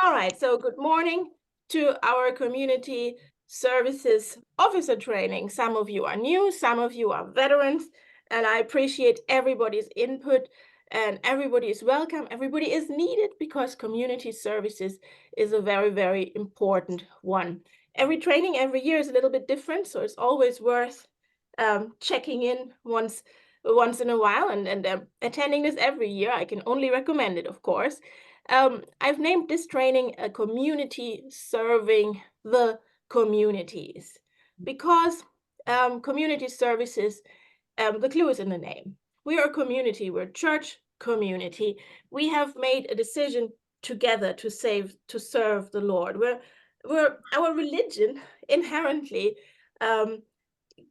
All right, so good morning to our community services officer training. Some of you are new, some of you are veterans, and I appreciate everybody's input, and everybody is welcome. Everybody is needed because community services is a very, very important one. Every training every year is a little bit different, so it's always worth checking in once in a while and attending this every year. I can only recommend it, of course. I've named this training a community serving the communities because community services, the clue is in the name. We are a community, we're a church community. We have made a decision together to serve the Lord. Our religion inherently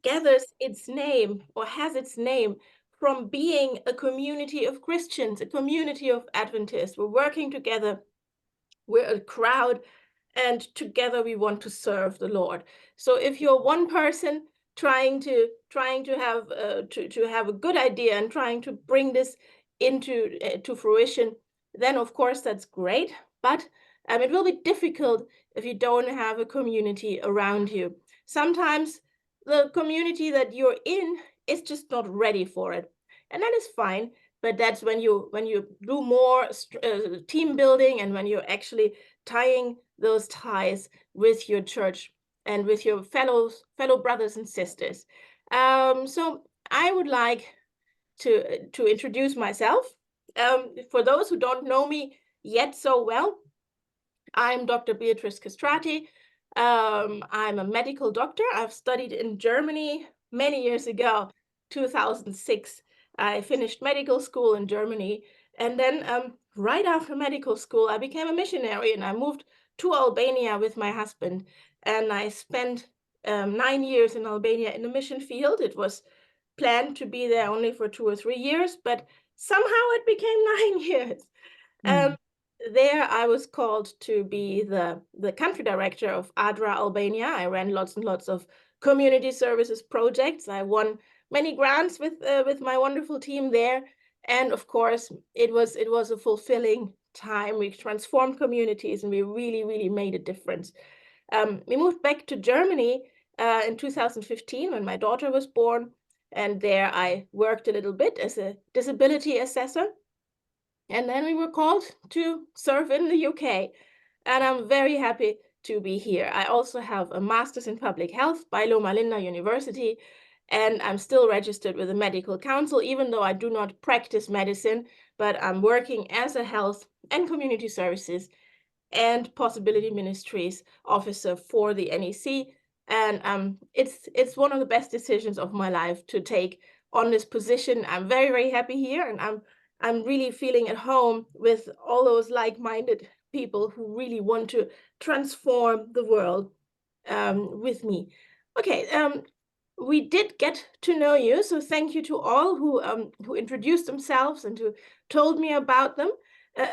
gathers its name or has its name from being a community of Christians, a community of Adventists. We're working together. We're a crowd, and together we want to serve the Lord. So if you're one person trying to have a good idea and trying to bring this into to fruition, then of course that's great. But it will be difficult if you don't have a community around you. Sometimes the community that you're in is just not ready for it, and that is fine. But that's when you do more team building, and when you're actually tying those ties with your church and with your fellow brothers and sisters. So I would like to introduce myself. For those who don't know me yet so well, I'm Dr. Beatrice Castrati. I'm a medical doctor. I've studied in Germany many years ago, 2006. I finished medical school in Germany. And then right after medical school, I became a missionary and I moved to Albania with my husband. And I spent 9 years in Albania in the mission field. It was planned to be there only for 2 or 3 years, but somehow it became 9 years. There I was called to be the country director of ADRA Albania. I ran lots and lots of community services projects. I won many grants with my wonderful team there. And of course, it was a fulfilling time. We transformed communities and we really, really made a difference. We moved back to Germany in 2015 when my daughter was born. And there I worked a little bit as a disability assessor. And then we were called to serve in the UK. And I'm very happy to be here. I also have a master's in public health by Loma Linda University. And I'm still registered with the Medical Council, even though I do not practice medicine, but I'm working as a health and community services and possibility ministries officer for the NEC. And it's one of the best decisions of my life to take on this position. I'm very, very happy here, and I'm really feeling at home with all those like-minded people who really want to transform the world with me. Okay, we did get to know you, so thank you to all who introduced themselves and who told me about them,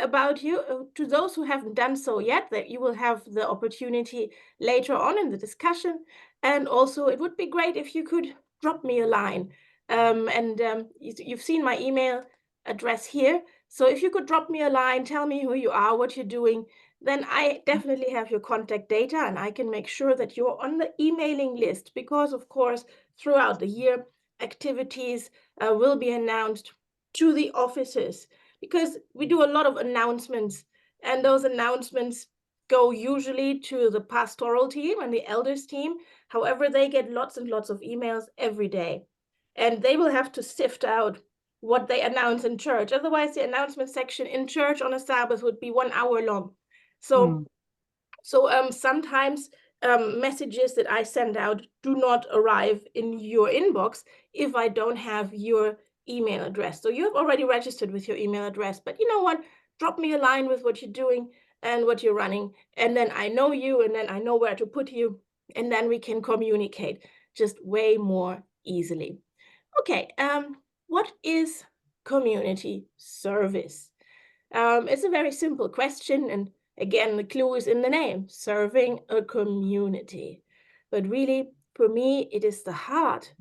about you. To those who haven't done so yet, that you will have the opportunity later on in the discussion. And also, it would be great if you could drop me a line. You've seen my email address here. So if you could drop me a line, tell me who you are, what you're doing, then I definitely have your contact data and I can make sure that you're on the emailing list, because of course, throughout the year, activities will be announced to the offices, because we do a lot of announcements, and those announcements go usually to the pastoral team and the elders team. However, they get lots and lots of emails every day, and they will have to sift out what they announce in church. Otherwise, the announcement section in church on a Sabbath would be 1 hour long. So sometimes messages that I send out do not arrive in your inbox if I don't have your email address. So you have already registered with your email address, but you know what? Drop me a line with what you're doing and what you're running, and then I know you, and then I know where to put you, and then we can communicate just way more easily. Okay, what is community service? It's a very simple question, and again, the clue is in the name, serving a community. But really, for me, it is the heart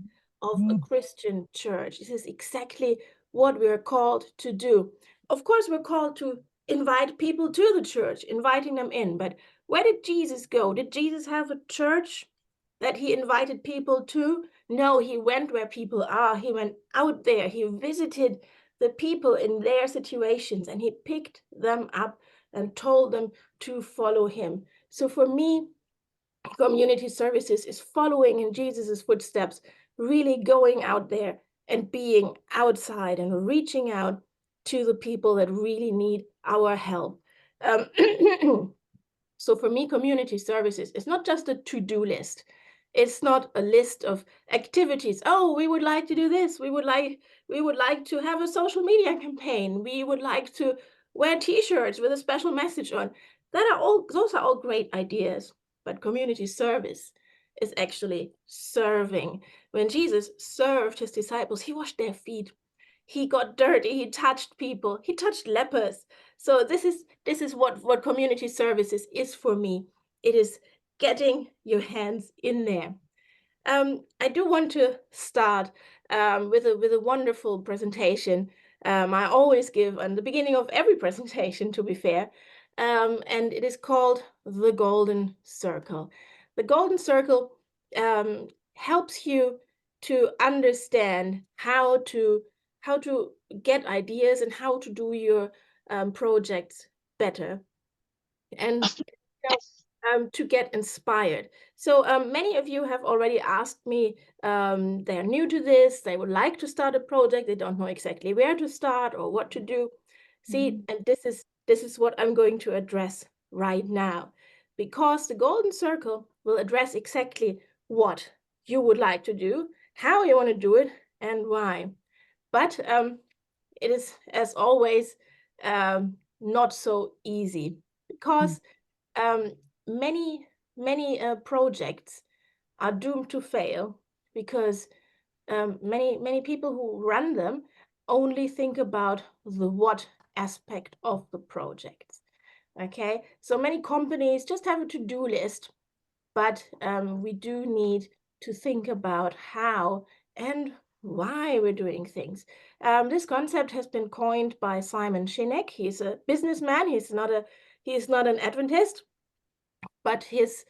of a Christian church. This is exactly what we are called to do. Of course, we're called to invite people to the church, inviting them in. But where did Jesus go? Did Jesus have a church that he invited people to? No, he went where people are. He went out there. He visited the people in their situations, and he picked them up and told them to follow him. So for me, community services is following in Jesus's footsteps, really going out there and being outside and reaching out to the people that really need our help. So for me, community services is not just a to-do list. It's not a list of activities. Oh, we would like to do this. We would like to have a social media campaign. We would like to wear t-shirts with a special message on. Those are all great ideas. But community service is actually serving. When Jesus served his disciples, he washed their feet. He got dirty. He touched people. He touched lepers. So this is what community services is for me. It is getting your hands in there. I do want to start with a wonderful presentation. I always give on the beginning of every presentation, to be fair, and it is called the Golden Circle. The Golden Circle helps you to understand how to get ideas and how to do your projects better, and to get inspired. So many of you have already asked me, they're new to this, they would like to start a project, they don't know exactly where to start or what to do. See, and this is what I'm going to address right now, because the Golden Circle will address exactly what you would like to do, how you want to do it, and why. But it is, as always, not so easy, because many projects are doomed to fail, because many people who run them only think about the what aspect of the project. Okay, so many companies just have a to-do list, but we do need to think about how and why we're doing things. This concept has been coined by Simon Sinek. He's a businessman. He's not an Adventist, but his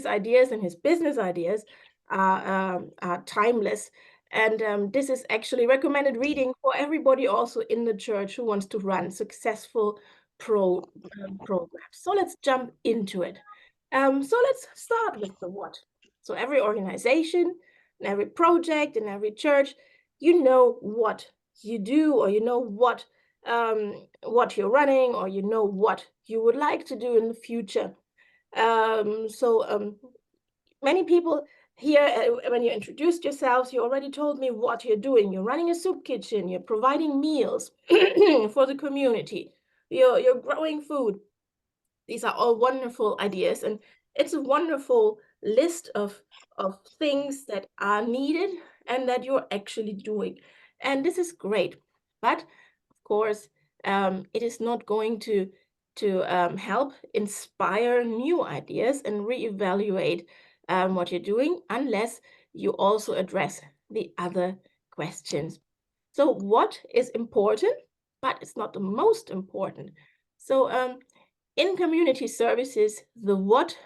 ideas and his business ideas are timeless. And this is actually recommended reading for everybody also in the church who wants to run successful programs. So let's jump into it. So let's start with the what. So every organization and every project and every church, you know what you do, or you know what you're running, or you know what you would like to do in the future. Many people here, when you introduced yourselves, you already told me what you're doing. You're running a soup kitchen, you're providing meals for the community, you're growing food. These are all wonderful ideas, and it's a wonderful list of things that are needed and that you're actually doing. And this is great. But of course, it is not going to help inspire new ideas and reevaluate what you're doing unless you also address the other questions. So what is important, but it's not the most important. So in community services, the what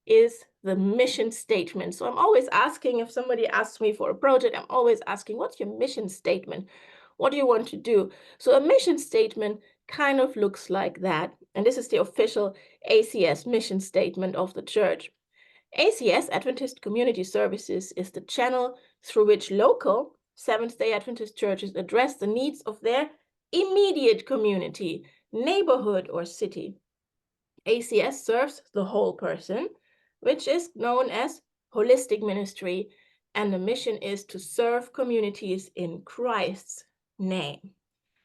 is the mission statement. So I'm always asking, if somebody asks me for a project, I'm always asking, what's your mission statement? What do you want to do? So a mission statement kind of looks like that. And this is the official ACS mission statement of the church. ACS, Adventist Community Services, is the channel through which local Seventh-day Adventist churches address the needs of their immediate community, neighborhood, or city. ACS serves the whole person, which is known as holistic ministry, and the mission is to serve communities in Christ's name.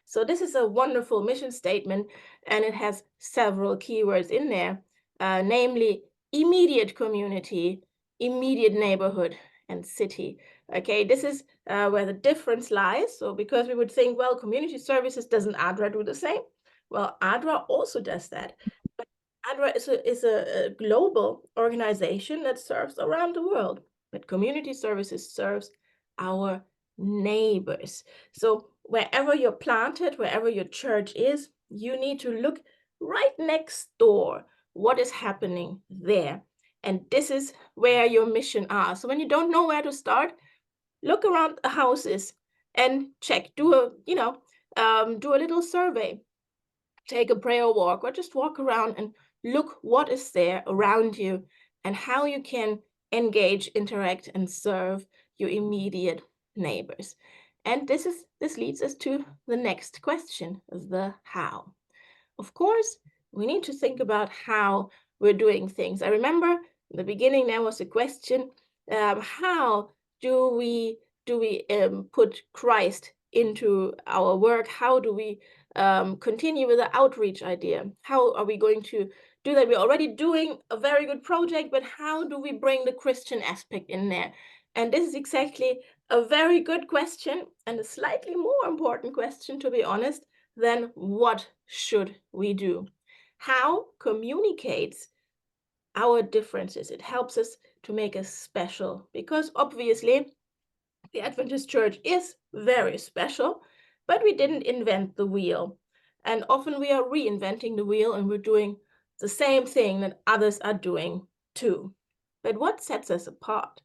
So this is a wonderful mission statement, and it has several keywords in there, namely immediate community, immediate neighborhood, and city. Okay, this is where the difference lies. So because we would think, well, community services, doesn't ADRA do the same? Well, ADRA also does that. But ADRA is a global organization that serves around the world, but community services serves our neighbors. So wherever you're planted, wherever your church is, you need to look right next door, what is happening there. And this is where your mission are. So when you don't know where to start, look around the houses and check, do a little survey, take a prayer walk, or just walk around and look what is there around you and how you can engage, interact, and serve your immediate neighbors. And this leads us to the next question, the how. Of course, we need to think about how we're doing things. I remember in the beginning there was a question, how do we put Christ into our work? How do we continue with the outreach idea? How are we going to do that? We're already doing a very good project, but how do we bring the Christian aspect in there? And this is exactly a very good question, and a slightly more important question, to be honest, then what should we do? How communicates our differences. It helps us to make us special, because obviously the Adventist Church is very special, but we didn't invent the wheel. And often we are reinventing the wheel and we're doing the same thing that others are doing too. But what sets us apart?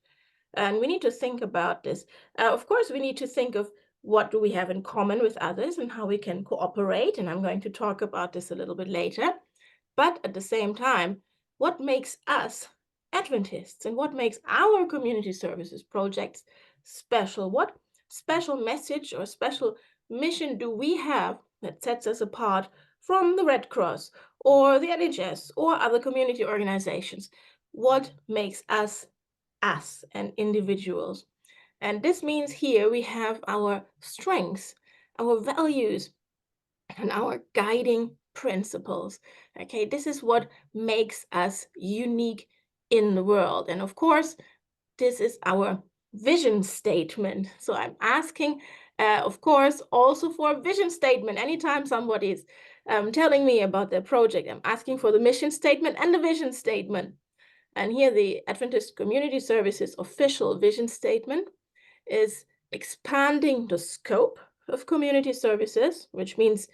And we need to think about this. Of course, we need to think of what do we have in common with others and how we can cooperate. And I'm going to talk about this a little bit later. But at the same time, what makes us Adventists and what makes our community services projects special? What special message or special mission do we have that sets us apart from the Red Cross or the NHS or other community organizations? What makes us and individuals? And this means here we have our strengths, our values, and our guiding principles. Okay, this is what makes us unique in the world. And of course, this is our vision statement. So I'm asking, of course, also for a vision statement. Anytime somebody is telling me about their project, I'm asking for the mission statement and the vision statement. And here the Adventist Community Services official vision statement is expanding the scope of community services, which means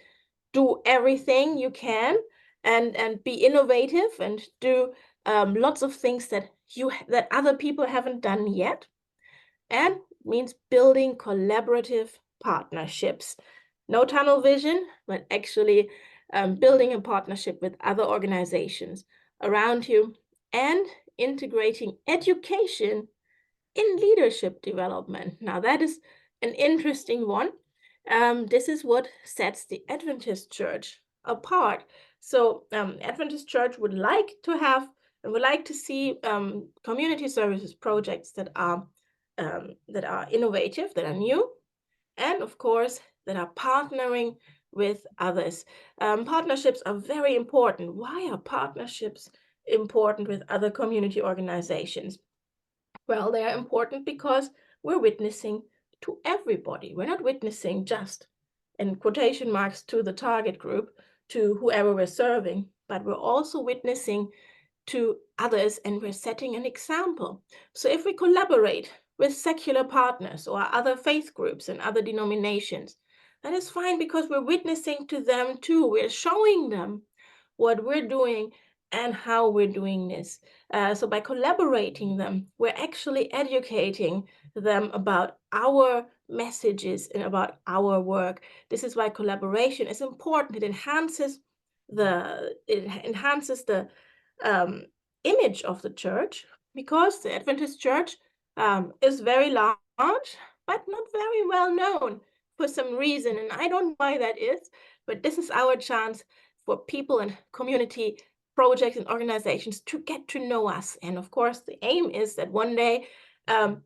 do everything you can and be innovative and do lots of things that other people haven't done yet, and means building collaborative partnerships. No tunnel vision, but actually building a partnership with other organizations around you and integrating education in leadership development. Now that is an interesting one. This is what sets the Adventist Church apart. So Adventist Church would like to have and would like to see community services projects that are innovative, that are new, and of course that are partnering with others. Partnerships are very important. Why are partnerships important with other community organizations? Well, they are important because we're witnessing to everybody. We're not witnessing just, in quotation marks, to the target group, to whoever we're serving, but we're also witnessing to others and we're setting an example. So if we collaborate with secular partners or other faith groups and other denominations, that is fine because we're witnessing to them too. We're showing them what we're doing and how we're doing this. So by collaborating them, we're actually educating them about our messages and about our work. This is why collaboration is important. It enhances the image of the church, because the Adventist Church is very large, but not very well known for some reason. And I don't know why that is, but this is our chance for people and community projects and organizations to get to know us. And of course, the aim is that one day, when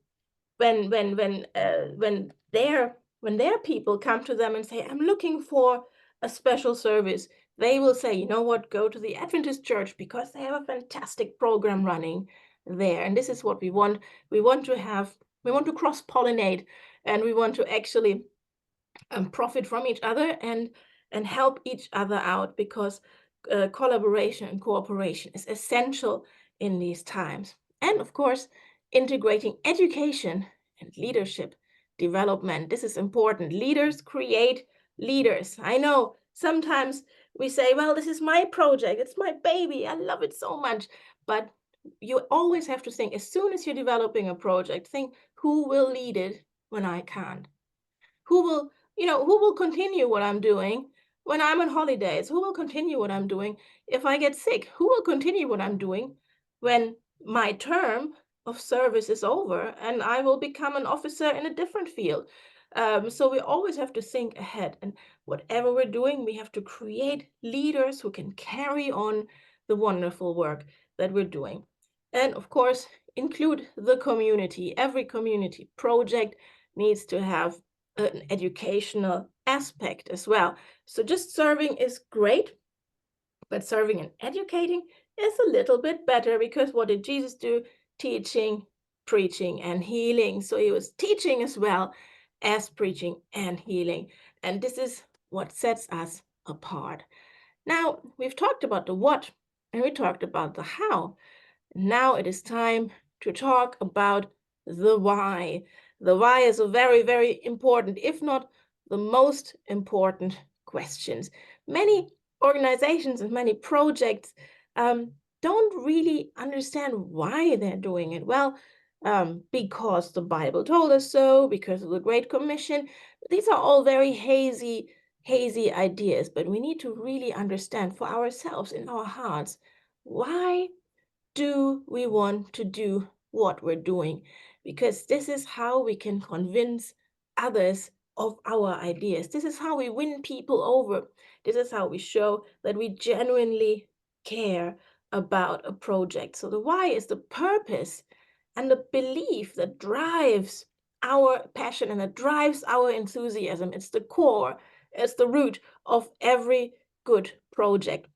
their people come to them and say, I'm looking for a special service, they will say, you know what, go to the Adventist Church because they have a fantastic program running there. And this is what we want. We want to cross-pollinate, and we want to actually profit from each other and help each other out, because collaboration and cooperation is essential in these times. And of course, integrating education and leadership development. This is important. Leaders create leaders. I know sometimes We say, well, this is my project, it's my baby, I love it so much. But you always have to think, as soon as you're developing a project, think, who will lead it when I can't? Who will, who will continue what I'm doing when I'm on holidays? Who will continue what I'm doing if I get sick? Who will continue what I'm doing when my term of service is over and I will become an officer in a different field? So we always have to think ahead, and whatever we're doing, we have to create leaders who can carry on the wonderful work that we're doing. And of course, include the community. Every community project needs to have an educational aspect as well. So just serving is great, but serving and educating is a little bit better, because what did Jesus do? Teaching, preaching, and healing. So he was teaching as well as preaching and healing. And this is what sets us apart. Now, we've talked about the what, and we talked about the how. Now it is time to talk about the why. The why is a very, very important, if not the most important questions. Many organizations and many projects don't really understand why they're doing it. Well, because the Bible told us so, because of the Great Commission. These are all very hazy ideas, but we need to really understand for ourselves in our hearts, why do we want to do what we're doing? Because this is how we can convince others of our ideas. This is how we win people over. This is how we show that we genuinely care about a project. So the why is the purpose and the belief that drives our passion and that drives our enthusiasm. It's the core, it's the root of every good project.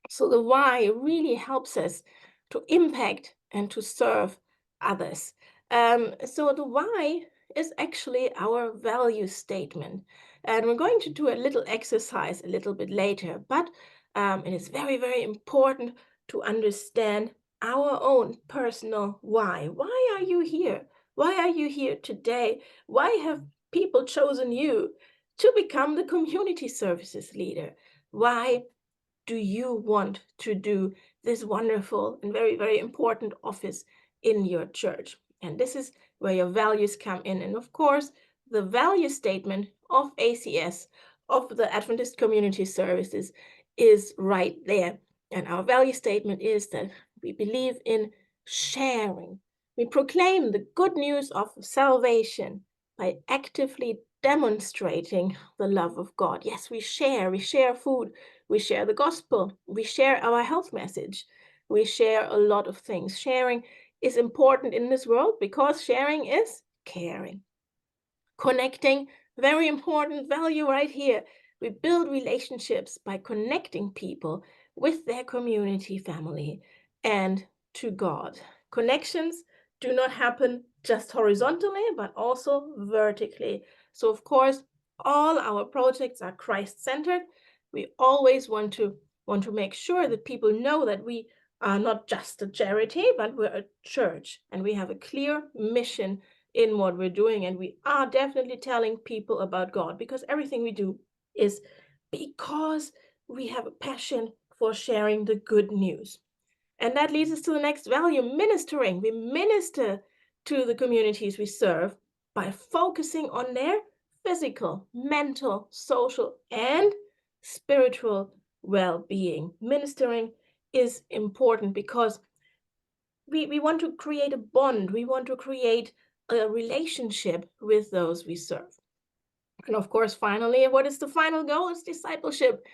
So the why really helps us to impact and to serve others. So the why is actually our value statement. And we're going to do a little exercise a little bit later, but it is very, very important to understand our own personal why. Why are you here? Why are you here today? Why have people chosen you to become the community services leader? Why do you want to do this wonderful and very, very important office in your church? And this is where your values come in. And of course, the value statement of ACS, of the Adventist Community Services, is right there. And our value statement is that we believe in sharing. We proclaim the good news of salvation by actively demonstrating the love of God. Yes, we share food, we share the gospel, we share our health message, we share a lot of things. Sharing is important in this world because sharing is caring. Connecting, very important value right here. We build relationships by connecting people with their community, family, and to God. Connections do not happen just horizontally, but also vertically. So, of course, all our projects are Christ-centered. We always want to make sure that people know that we are not just a charity, but we're a church, and we have a clear mission in what we're doing. And we are definitely telling people about God, because everything we do is because we have a passion for sharing the good news. And that leads us to the next value, ministering. We minister to the communities we serve by focusing on their physical, mental, social, and spiritual well-being. Ministering is important because we want to create a bond. We want to create a relationship with those we serve. And of course, finally, what is the final goal? It's discipleship.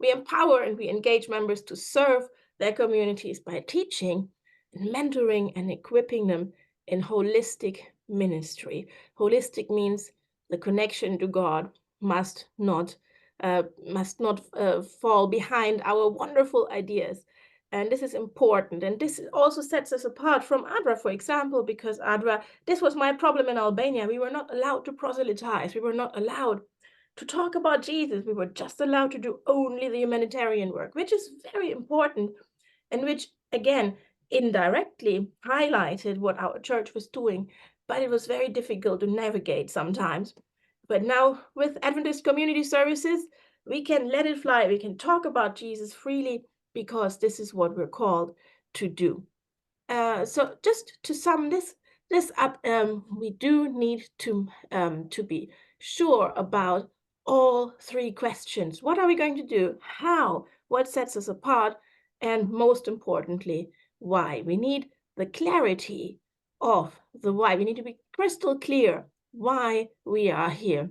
We empower and we engage members to serve their communities by teaching and mentoring and equipping them in holistic ministry. Holistic means the connection to God must not fall behind our wonderful ideas. And this is important. And this also sets us apart from ADRA, for example, because ADRA, this was my problem in Albania. We were not allowed to proselytize. We were not allowed to talk about Jesus. We were just allowed to do only the humanitarian work, which is very important, and which, again, indirectly highlighted what our church was doing, but it was very difficult to navigate sometimes. But now with Adventist Community Services, we can let it fly. We can talk about Jesus freely because this is what we're called to do. So just to sum this up, we do need to be sure about all three questions. What are we going to do? How? What sets us apart? And most importantly, why? We need the clarity of the why. We need to be crystal clear why we are here.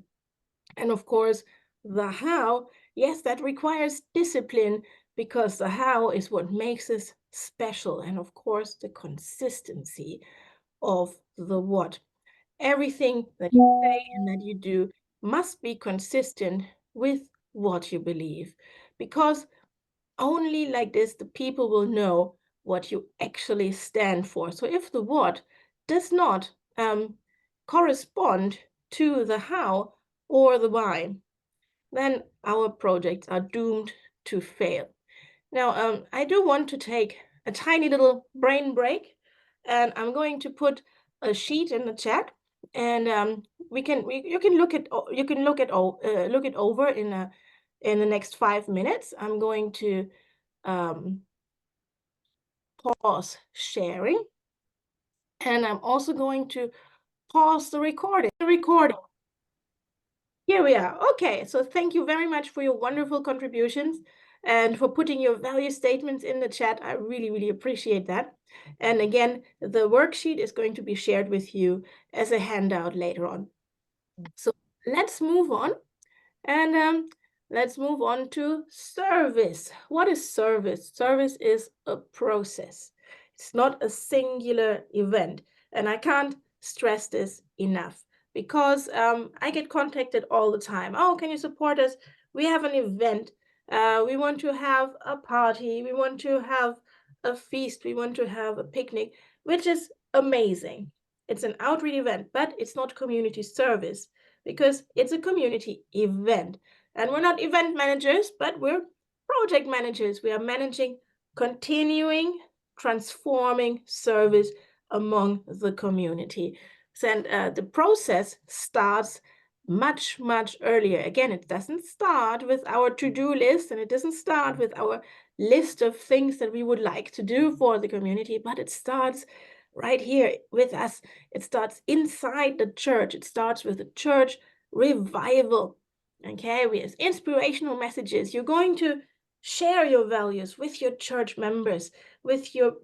And of course, the how, yes, that requires discipline, because the how is what makes us special. And of course, the consistency of the what. Everything that you say and that you do must be consistent with what you believe, because only like this the people will know what you actually stand for. So if the what does not correspond to the how or the why, then our projects are doomed to fail. Now, I do want to take a tiny little brain break, and I'm going to put a sheet in the chat, and you can look it over in the next 5 minutes. I'm going to pause sharing, and I'm also going to pause the recording. Here we are. Okay, so thank you very much for your wonderful contributions and for putting your value statements in the chat. I really, really appreciate that. And again, the worksheet is going to be shared with you as a handout later on. So let's move on. And let's move on to service. What is service? Service is a process. It's not a singular event. And I can't stress this enough, because I get contacted all the time. Oh, can you support us? We have an event. We want to have a party. We want to have a feast. We want to have a picnic, which is amazing. It's an outreach event, but it's not community service, because it's a community event. And we're not event managers, but we're project managers. We are managing continuing, transforming service among the community. And the process starts much, much earlier. Again, it doesn't start with our to-do list, and it doesn't start with our list of things that we would like to do for the community, but it starts right here with us. It starts inside the church. It starts with the church revival. Okay, with inspirational messages. You're going to share your values with your church members, with your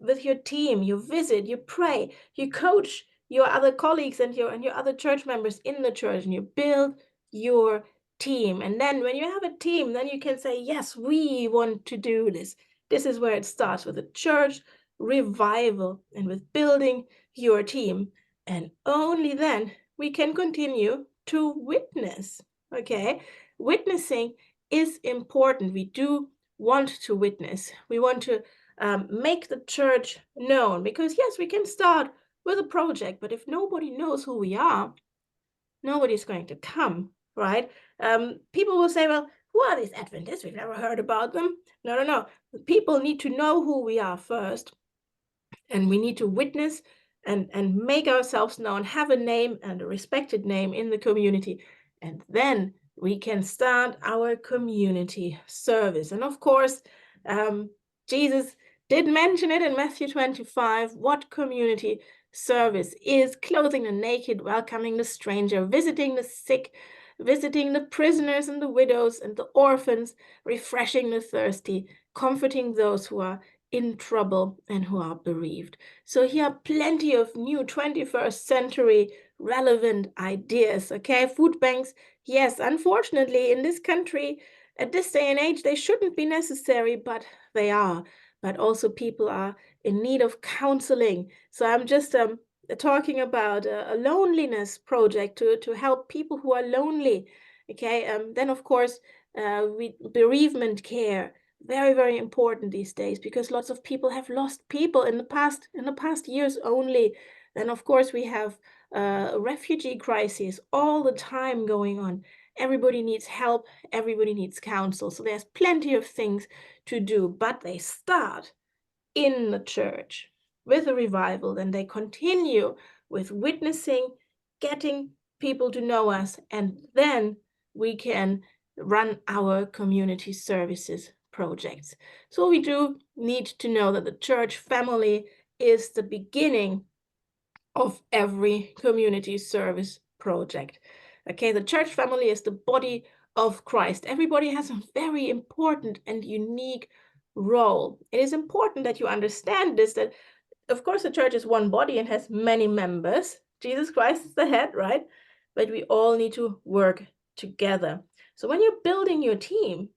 team. You visit, you pray, you coach your other colleagues and your other church members in the church, and you build your team. And then when you have a team, then you can say, yes, we want to do this. This is where it starts, with a church revival and with building your team. And only then we can continue to witness. Okay, witnessing is important. We do want to witness. We want to make the church known, because yes, we can start with a project, but if nobody knows who we are, nobody's going to come, right? People will say, well, who are these Adventists? We've never heard about them. No. People need to know who we are first, and we need to witness and make ourselves known, have a name and a respected name in the community, and then we can start our community service. And of course, Jesus did mention it in Matthew 25, what community service is: clothing the naked, welcoming the stranger, visiting the sick, visiting the prisoners and the widows and the orphans, refreshing the thirsty, comforting those who are in trouble and who are bereaved. So here are plenty of new 21st century relevant ideas. Okay, food banks, yes, unfortunately in this country at this day and age they shouldn't be necessary, but they are. But also people are in need of counseling. So I'm just talking about a loneliness project to help people who are lonely. Okay, then of course bereavement care, very, very important these days, because lots of people have lost people in the past years only. Then of course we have a refugee crisis all the time going on. Everybody needs help, everybody needs counsel. So there's plenty of things to do, but they start in the church with a revival, then they continue with witnessing, getting people to know us, and then we can run our community services projects. So we do need to know that the church family is the beginning of every community service project. Okay, the church family is the body of Christ. Everybody has a very important and unique role. It is important that you understand this, that of course the church is one body and has many members. Jesus Christ is the head, right? But we all need to work together. So when you're building your team,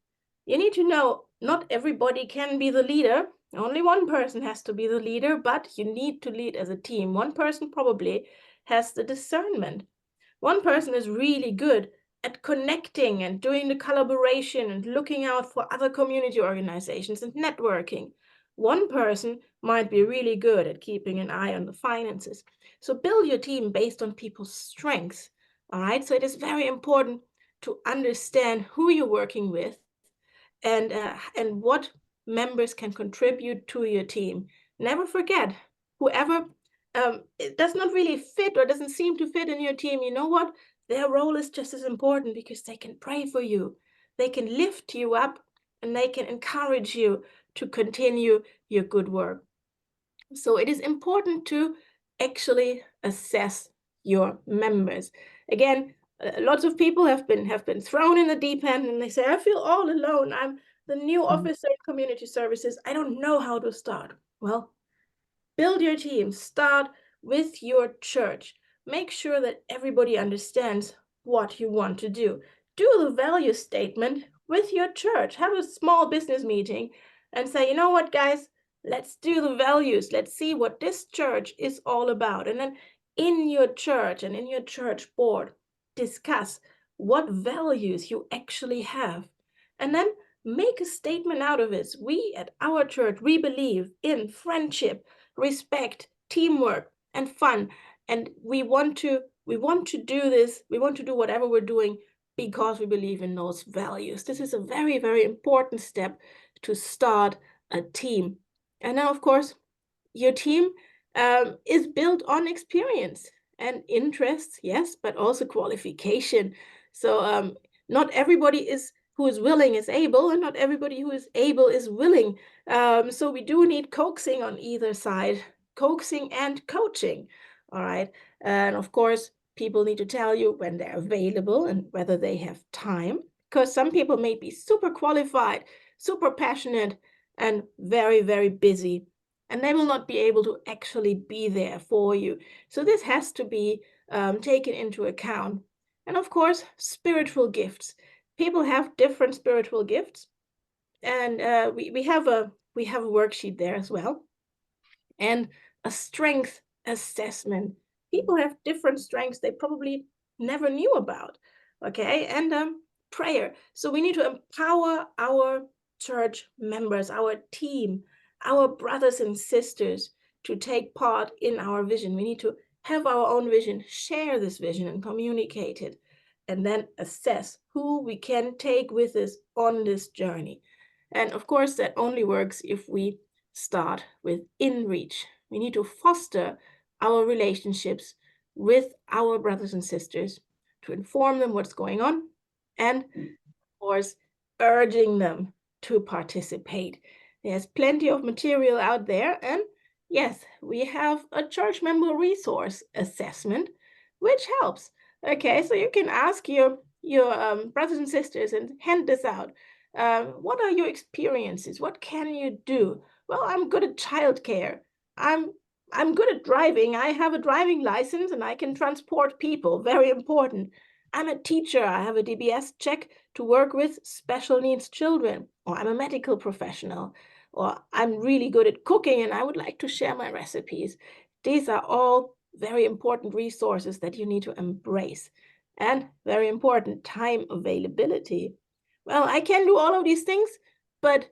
you need to know not everybody can be the leader. Only one person has to be the leader, but you need to lead as a team. One person probably has the discernment. One person is really good at connecting and doing the collaboration and looking out for other community organizations and networking. One person might be really good at keeping an eye on the finances. So build your team based on people's strengths. All right. So it is very important to understand who you're working with and what members can contribute to your team. Never forget, whoever it does not really fit or doesn't seem to fit in your team, you know what? Their role is just as important because they can pray for you. They can lift you up and they can encourage you to continue your good work. So it is important to actually assess your members. Again, lots of people have been thrown in the deep end and they say, I feel all alone. I'm the new officer in community services. I don't know how to start. Well, build your team. Start with your church. Make sure that everybody understands what you want to do. Do the value statement with your church. Have a small business meeting and say, you know what, guys, let's do the values. Let's see what this church is all about. And then in your church and in your church board, discuss what values you actually have. And then make a statement out of it. We at our church, we believe in friendship, respect, teamwork, and fun. And we want to do this. We want to do whatever we're doing because we believe in those values. This is a very, very important step to start a team. And now, of course, your team is built on experience and interests, yes, but also qualification. So not everybody who is willing is able, and not everybody who is able is willing. So we do need coaxing on either side, coaxing and coaching. All right. And of course, people need to tell you when they're available and whether they have time, because some people may be super qualified, super passionate, and very, very busy, and they will not be able to actually be there for you. So this has to be taken into account. And of course, spiritual gifts. People have different spiritual gifts, and we have a worksheet there as well, and a strength assessment. People have different strengths they probably never knew about. Okay, and prayer. So we need to empower our church members, our team, our brothers and sisters to take part in our vision. We need to have our own vision, share this vision and communicate it, and then assess who we can take with us on this journey. And of course, that only works if we start with in-reach. We need to foster our relationships with our brothers and sisters to inform them what's going on and, of course, urging them to participate. There's plenty of material out there, and yes, we have a church member resource assessment, which helps. Okay, so you can ask your brothers and sisters and hand this out. What are your experiences? What can you do? Well, I'm good at childcare. I'm good at driving. I have a driving license and I can transport people. Very important. I'm a teacher. I have a DBS check to work with special needs children. Or I'm a medical professional. Or I'm really good at cooking and I would like to share my recipes. These are all very important resources that you need to embrace. And very important, time availability. Well, I can do all of these things, but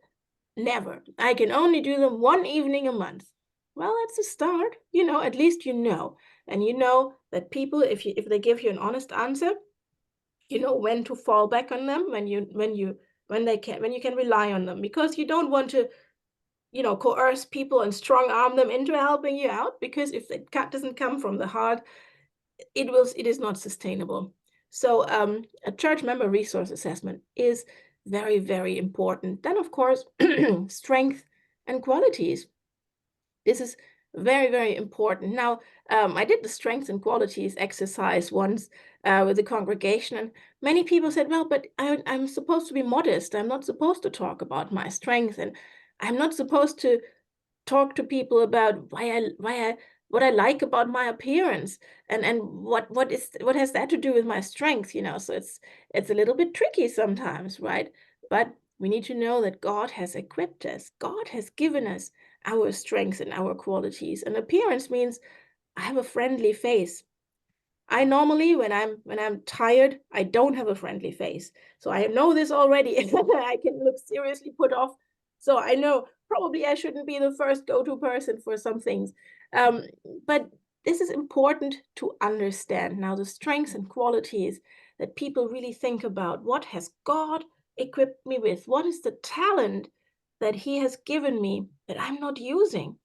never. I can only do them one evening a month. Well, that's a start. At least you know. And you know that people, if they give you an honest answer, you know when to fall back on them, when you can rely on them, because you don't want to, coerce people and strong arm them into helping you out, because if it doesn't come from the heart, it is not sustainable. So a church member resource assessment is very, very important. Then, of course, strength and qualities. This is very, very important. Now, I did the strengths and qualities exercise once with the congregation, and many people said, well, but I'm supposed to be modest. I'm not supposed to talk about my strengths, and I'm not supposed to talk to people about what I like about my appearance, and what has that to do with my strength, you know? So it's a little bit tricky sometimes, right? But we need to know that God has equipped us. God has given us our strengths and our qualities. And appearance means I have a friendly face. I normally, when I'm tired, I don't have a friendly face. So I know this already. I can look seriously put off. So I know probably I shouldn't be the first go-to person for some things. Um, but this is important to understand. Now, the strengths and qualities that people really think about. What has God equipped me with? What is the talent that He has given me that I'm not using?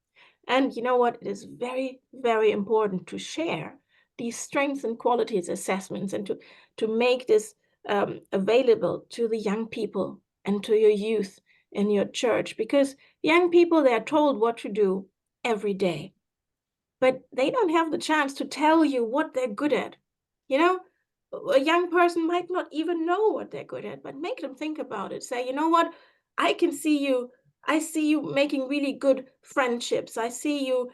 And you know what? It is very, very important to share these strengths and qualities assessments and to make this available to the young people and to your youth in your church, because young people, they are told what to do every day, but they don't have the chance to tell you what they're good at. You know, a young person might not even know what they're good at, but make them think about it. Say, you know what? I can see you. I see you making really good friendships. I see you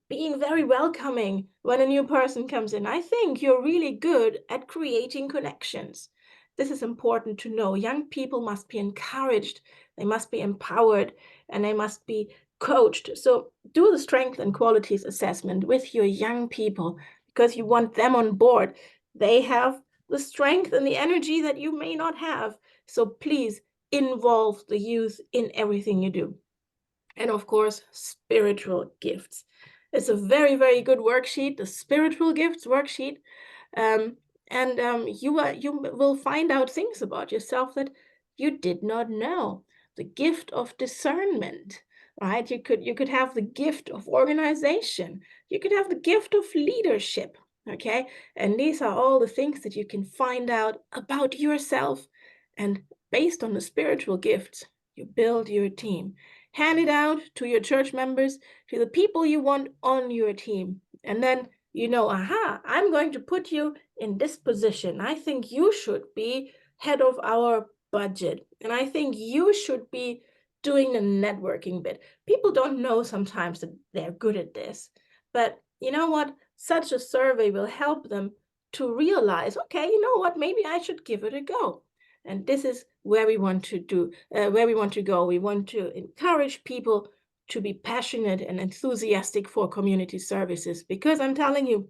being very welcoming when a new person comes in. I think you're really good at creating connections. This is important to know. Young people must be encouraged, they must be empowered, and they must be coached. So do the strength and qualities assessment with your young people because you want them on board. They have the strength and the energy that you may not have. So please involve the youth in everything you do. And of course, spiritual gifts. It's a very, very good worksheet, the spiritual gifts worksheet. Um, you will find out things about yourself that you did not know. The gift of discernment, right? You could have the gift of organization. You could have the gift of leadership, okay? And these are all the things that you can find out about yourself. And based on the spiritual gifts, you build your team. Hand it out to your church members, to the people you want on your team. And then you know, aha, I'm going to put you in this position. I think you should be head of our budget. And I think you should be doing the networking bit. People don't know sometimes that they're good at this. But you know what? Such a survey will help them to realize, okay, you know what? Maybe I should give it a go. And this is where we want to do, where we want to go. We want to encourage people to be passionate and enthusiastic for community services, because I'm telling you,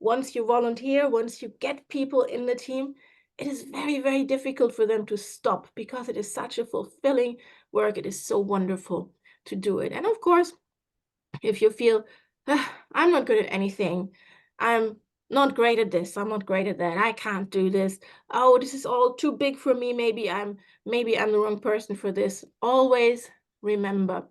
once you volunteer, once you get people in the team, it is very, very difficult for them to stop because it is such a fulfilling work. It is so wonderful to do it. And of course, if you feel, I'm not good at anything, I'm not great at this, I'm not great at that, I can't do this, oh, this is all too big for me, maybe I'm the wrong person for this, always remember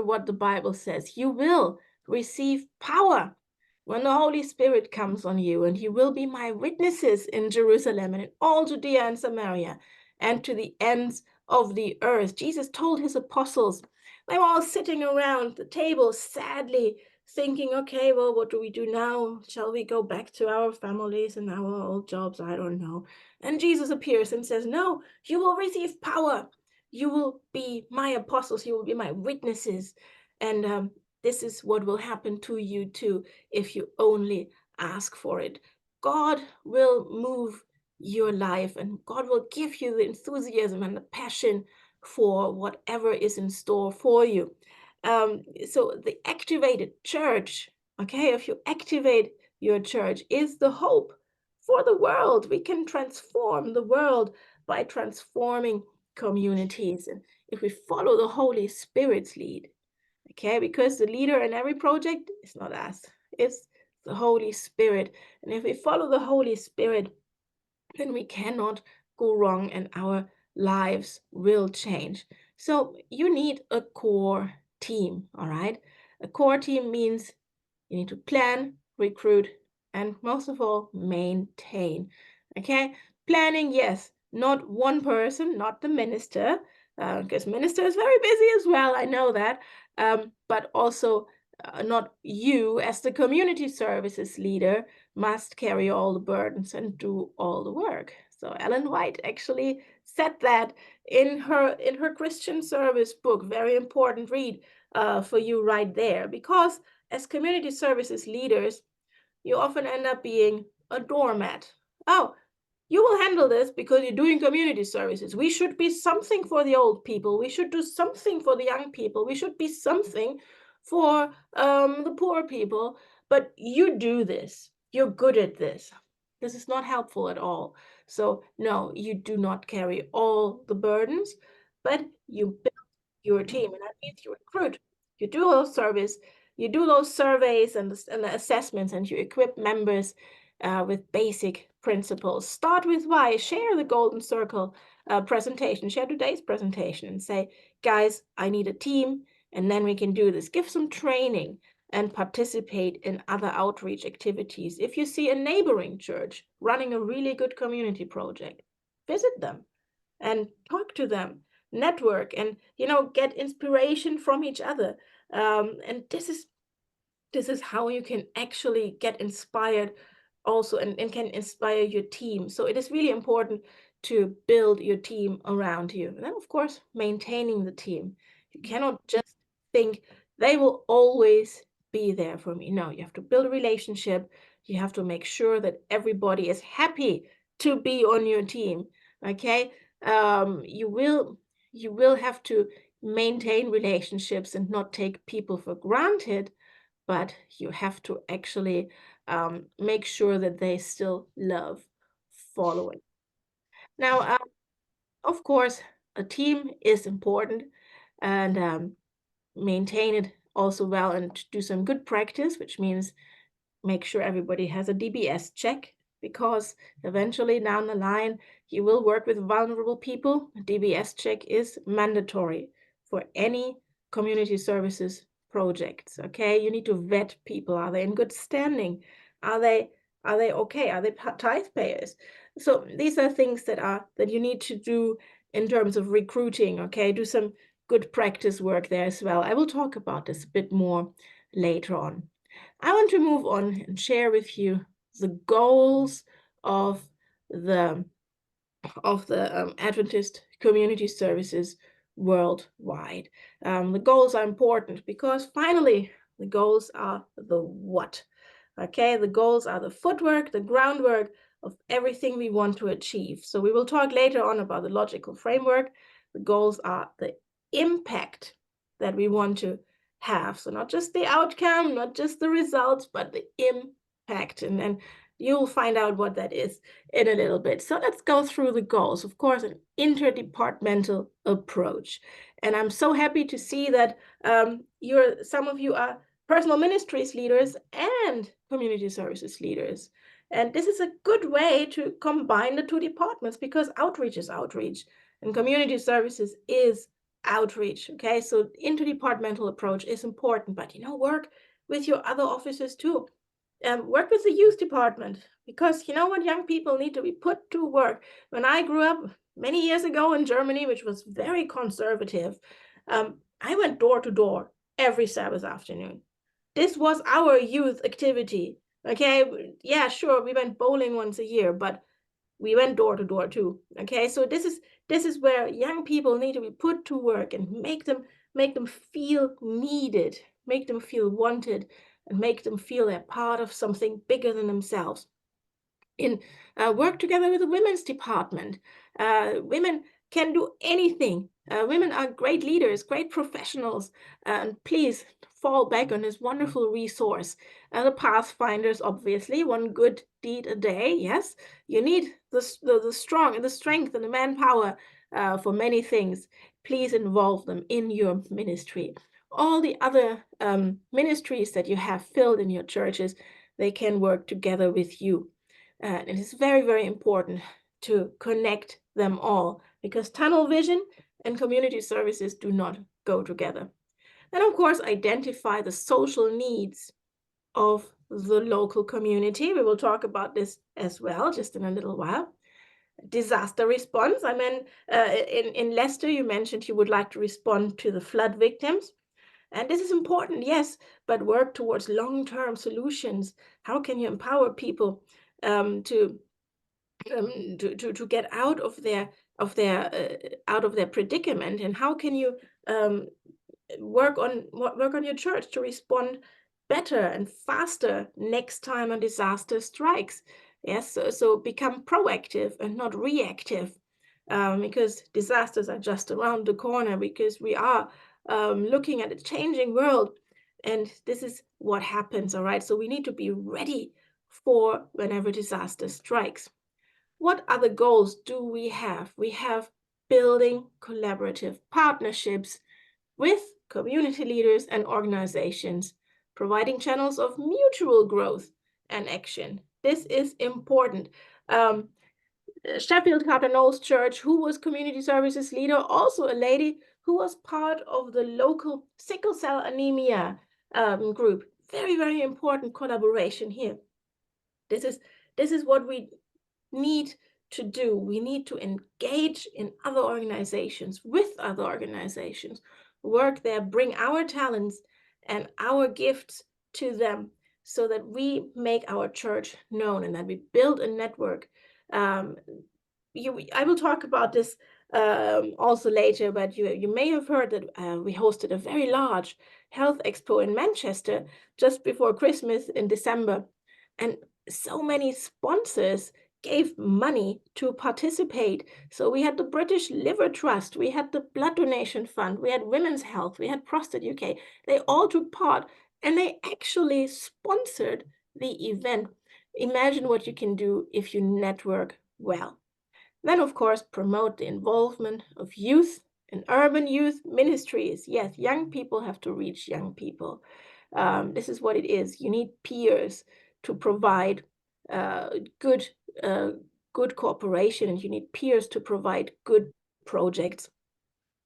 what the Bible says. You will receive power when the Holy Spirit comes on you, and you will be my witnesses in Jerusalem and in all Judea and Samaria and to the ends of the earth. Jesus told his apostles, they were all sitting around the table sadly thinking, okay, well, what do we do now? Shall we go back to our families and our old jobs? I don't know. And Jesus appears and says, no, you will receive power. You will be my apostles. You will be my witnesses. And this is what will happen to you too if you only ask for it. God will move your life, and God will give you the enthusiasm and the passion for whatever is in store for you. So the activated church, okay, if you activate your church, is the hope for the world. We can transform the world by transforming communities. And if we follow the Holy Spirit's lead, okay, because the leader in every project is not us, it's the Holy Spirit. And if we follow the Holy Spirit, then we cannot go wrong and our lives will change. So you need a core team, all right? A core team means you need to plan, recruit, and most of all, maintain. Okay, planning, yes, not one person, not the minister, because minister is very busy as well, I know that, but also not you as the community services leader must carry all the burdens and do all the work. So Ellen White actually said that in her Christian service book. Very important read for you right there, because as community services leaders, you often end up being a doormat. Oh, you will handle this because you're doing community services. We should be something for the old people. We should do something for the young people. We should be something for the poor people. But you do this. You're good at this. This is not helpful at all. So no, you do not carry all the burdens, but you build your team. And that means you recruit, you do those surveys, you do those surveys and the assessments, and you equip members with basic principles. Start with why. Share the golden circle presentation. Share today's presentation and say, guys, I need a team, and then we can do this. Give some training and participate in other outreach activities. If you see a neighboring church running a really good community project, visit them and talk to them, network, and get inspiration from each other. And this is how you can actually get inspired also, and can inspire your team. So it is really important to build your team around you. And then, of course, maintaining the team. You cannot just think they will always be there for me. No, you have to build a relationship. You have to make sure that everybody is happy to be on your team. Okay. You will have to maintain relationships and not take people for granted, but you have to actually make sure that they still love following. Now, of course, a team is important, and maintain it also well, and do some good practice, which means make sure everybody has a DBS check, because eventually down the line, you will work with vulnerable people. A DBS check is mandatory for any community services projects. Okay, you need to vet people. Are they in good standing? Are they okay? Are they tithe payers? So these are things that you need to do in terms of recruiting. Okay, do some good practice work there as well. I will talk about this a bit more later on. I want to move on and share with you the goals of the Adventist Community Services worldwide. The goals are important because finally the goals are the what. Okay, the goals are the footwork, the groundwork of everything we want to achieve. So we will talk later on about the logical framework. The goals are the impact that we want to have. So not just the outcome, not just the results, but the impact. And then you'll find out what that is in a little bit. So let's go through the goals. Of course, an interdepartmental approach. And I'm so happy to see that some of you are personal ministries leaders and community services leaders. And this is a good way to combine the two departments, because outreach is outreach and community services is outreach. Okay, so interdepartmental approach is important, but work with your other offices too. Work with the youth department, because you know what, young people need to be put to work. When I grew up many years ago in Germany, which was very conservative, I went door to door every Sabbath afternoon. This was our youth activity. Okay, yeah, sure, we went bowling once a year, but we went door to door too. Okay, so this is where young people need to be put to work and make them feel needed, make them feel wanted, and make them feel they're part of something bigger than themselves. Work together with the women's department. Women can do anything. Women are great leaders, great professionals, and please fall back on this wonderful resource. The Pathfinders, obviously, one good deed a day. Yes, you need the strength and the manpower for many things. Please involve them in your ministry. All the other ministries that you have filled in your churches, they can work together with you. And it is very, very important to connect them all, because tunnel vision and community services do not go together. And of course, identify the social needs of the local community. We will talk about this as well, just in a little while. Disaster response. I mean, in Leicester, you mentioned you would like to respond to the flood victims. And this is important, yes, but work towards long-term solutions. How can you empower people to get out of their predicament, and how can you work on your church to respond better and faster next time a disaster strikes? Yes, so become proactive and not reactive, because disasters are just around the corner, because we are looking at a changing world, and this is what happens. All right, so we need to be ready for whenever disaster strikes. What other goals do we have? We have building collaborative partnerships with community leaders and organizations, providing channels of mutual growth and action. This is important. Sheffield Cardinals Church, who was community services leader, also a lady who was part of the local sickle cell anemia group. Very, very important collaboration here. This is what we need to do. We need to engage in other organizations, with other organizations, work there, bring our talents and our gifts to them, so that we make our church known and that we build a network. I will talk about this also later, but you may have heard that we hosted a very large health expo in Manchester just before Christmas in December, and so many sponsors gave money to participate. So we had the British Liver Trust, we had the Blood Donation Fund, we had Women's Health, we had Prostate UK. They all took part, and they actually sponsored the event. Imagine what you can do if you network well. Then, of course, promote the involvement of youth and urban youth ministries. Yes, young people have to reach young people. This is what it is. You need peers to provide good cooperation, and you need peers to provide good projects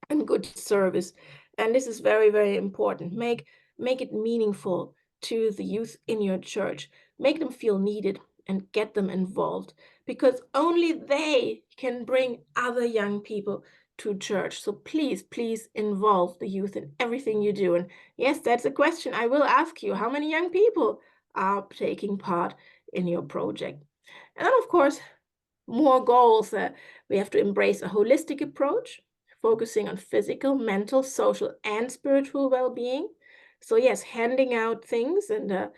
and good service. And this is very, very important. Make it meaningful to the youth in your church. Make them feel needed and get them involved, because only they can bring other young people to church. So please, please involve the youth in everything you do. And yes, that's a question I will ask you. How many young people are taking part in your project? And then, of course, more goals. We have to embrace a holistic approach, focusing on physical, mental, social, and spiritual well-being. So yes, handing out things and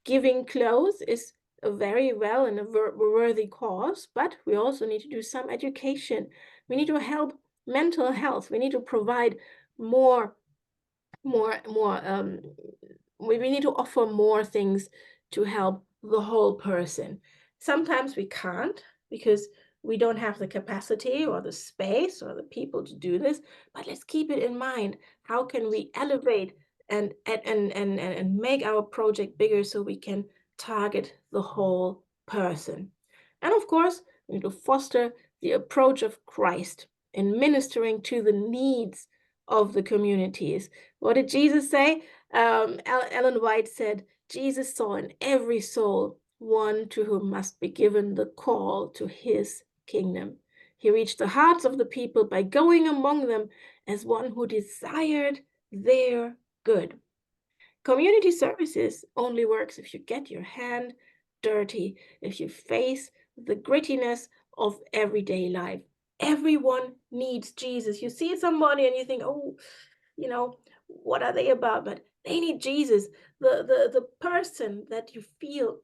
giving clothes is a very well and a worthy cause, but we also need to do some education. We need to help mental health. We need to provide more we need to offer more things to help the whole person. Sometimes we can't, because we don't have the capacity or the space or the people to do this, but let's keep it in mind. How can we elevate and make our project bigger, so we can target the whole person? And of course, we need to foster the approach of Christ in ministering to the needs of the communities. What did Jesus say? Ellen White said, Jesus saw in every soul one to whom must be given the call to his kingdom. He reached the hearts of the people by going among them as one who desired their good. Community services only works if you get your hand dirty, if you face the grittiness of everyday life. Everyone needs Jesus. You see somebody and you think, oh, what are they about? But they need Jesus. The person that you feel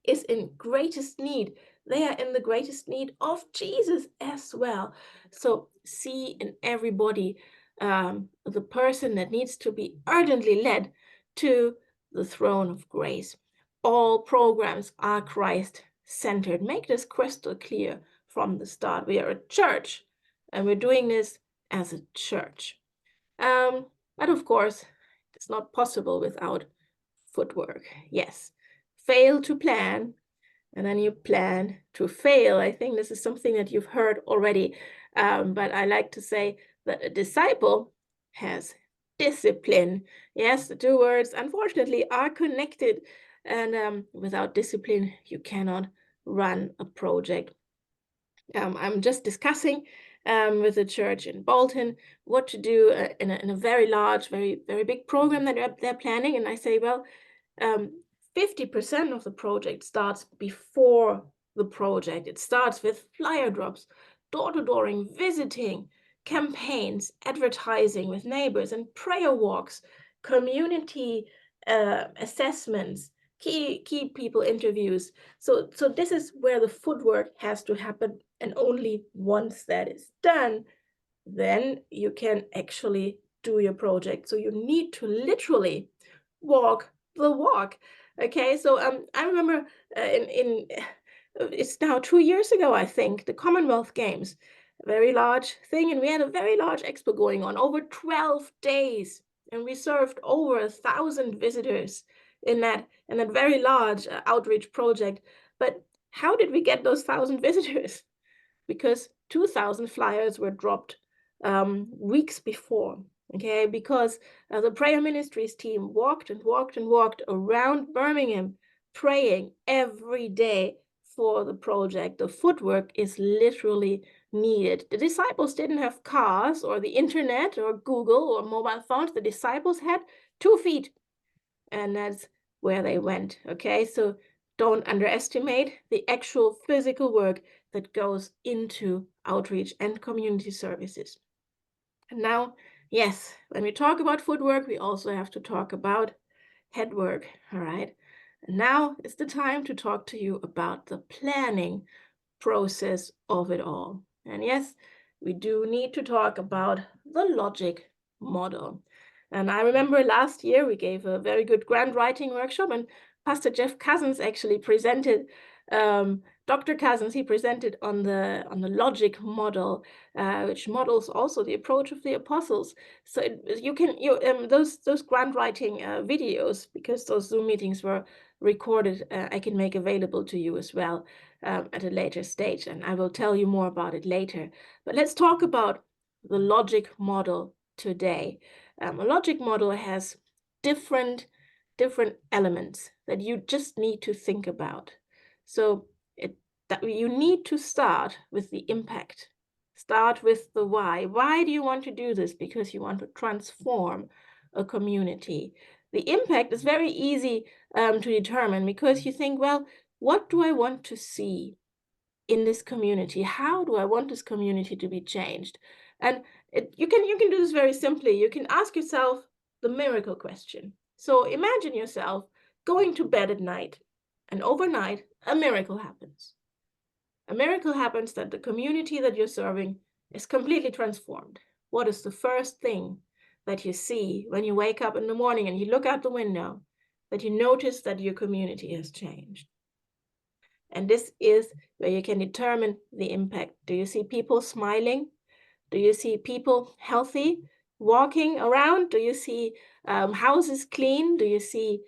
is in greatest need, they are in the greatest need of Jesus as well. So see in everybody the person that needs to be urgently led to the throne of grace. All programs are Christ-centered. Make this crystal clear from the start. We are a church, and we're doing this as a church. But of course, it's not possible without footwork. Yes, fail to plan, and then you plan to fail. I think this is something that you've heard already, but I like to say that a disciple has discipline. Yes, the two words, unfortunately, are connected. And without discipline, you cannot run a project. I'm just discussing with the church in Bolton what to do in a very large, very big program that they're planning. And I say, well, 50% of the project starts before the project. It starts with flyer drops, door-to-dooring, visiting, campaigns, advertising with neighbors, and prayer walks, community assessments, key people interviews. So this is where the footwork has to happen, and only once that is done, then you can actually do your project. So you need to literally walk the walk. Okay, so I remember it's now 2 years ago, I think, the Commonwealth Games, a very large thing, and we had a very large expo going on over 12 days, and we served over 1,000 visitors in that very large outreach project. But how did we get those 1,000 visitors? Because 2,000 flyers were dropped weeks before. Okay, because the prayer ministries team walked and walked and walked around Birmingham, praying every day for the project. The footwork is literally needed. The disciples didn't have cars or the internet or Google or mobile phones. The disciples had 2 feet, and that's where they went. Okay, so don't underestimate the actual physical work that goes into outreach and community services. And now, yes, when we talk about footwork, we also have to talk about head work, all right? And now is the time to talk to you about the planning process of it all. And yes, we do need to talk about the logic model. And I remember last year we gave a very good grant writing workshop, and Pastor Jeff Cousins actually presented, Dr. Cousins, he presented on the logic model, which models also the approach of the apostles. So those grant writing videos, because those Zoom meetings were recorded, I can make available to you as well at a later stage, and I will tell you more about it later. But let's talk about the logic model today. A logic model has different elements that you just need to think about. So that you need to start with the impact. Start with the why. Why do you want to do this? Because you want to transform a community. The impact is very easy to determine, because you think, well, what do I want to see in this community? How do I want this community to be changed? And you can do this very simply. You can ask yourself the miracle question. So imagine yourself going to bed at night, and overnight a miracle happens. A miracle happens that the community that you're serving is completely transformed. What is the first thing that you see when you wake up in the morning and you look out the window, that you notice that your community has changed? And this is where you can determine the impact. Do you see people smiling? Do you see people healthy, walking around? Do you see houses clean? Do you see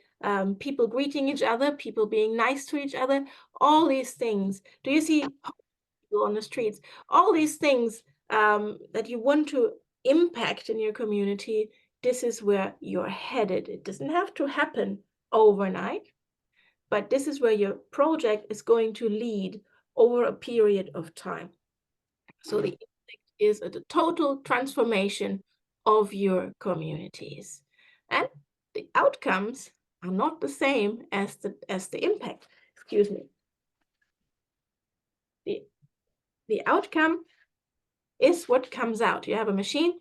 people greeting each other, people being nice to each other? All these things. Do you see people on the streets? All these things that you want to impact in your community, this is where you're headed. It doesn't have to happen overnight, but this is where your project is going to lead over a period of time. So the impact is the total transformation of your communities. And the outcomes are not the same as the impact. Excuse me. The outcome is what comes out. You have a machine,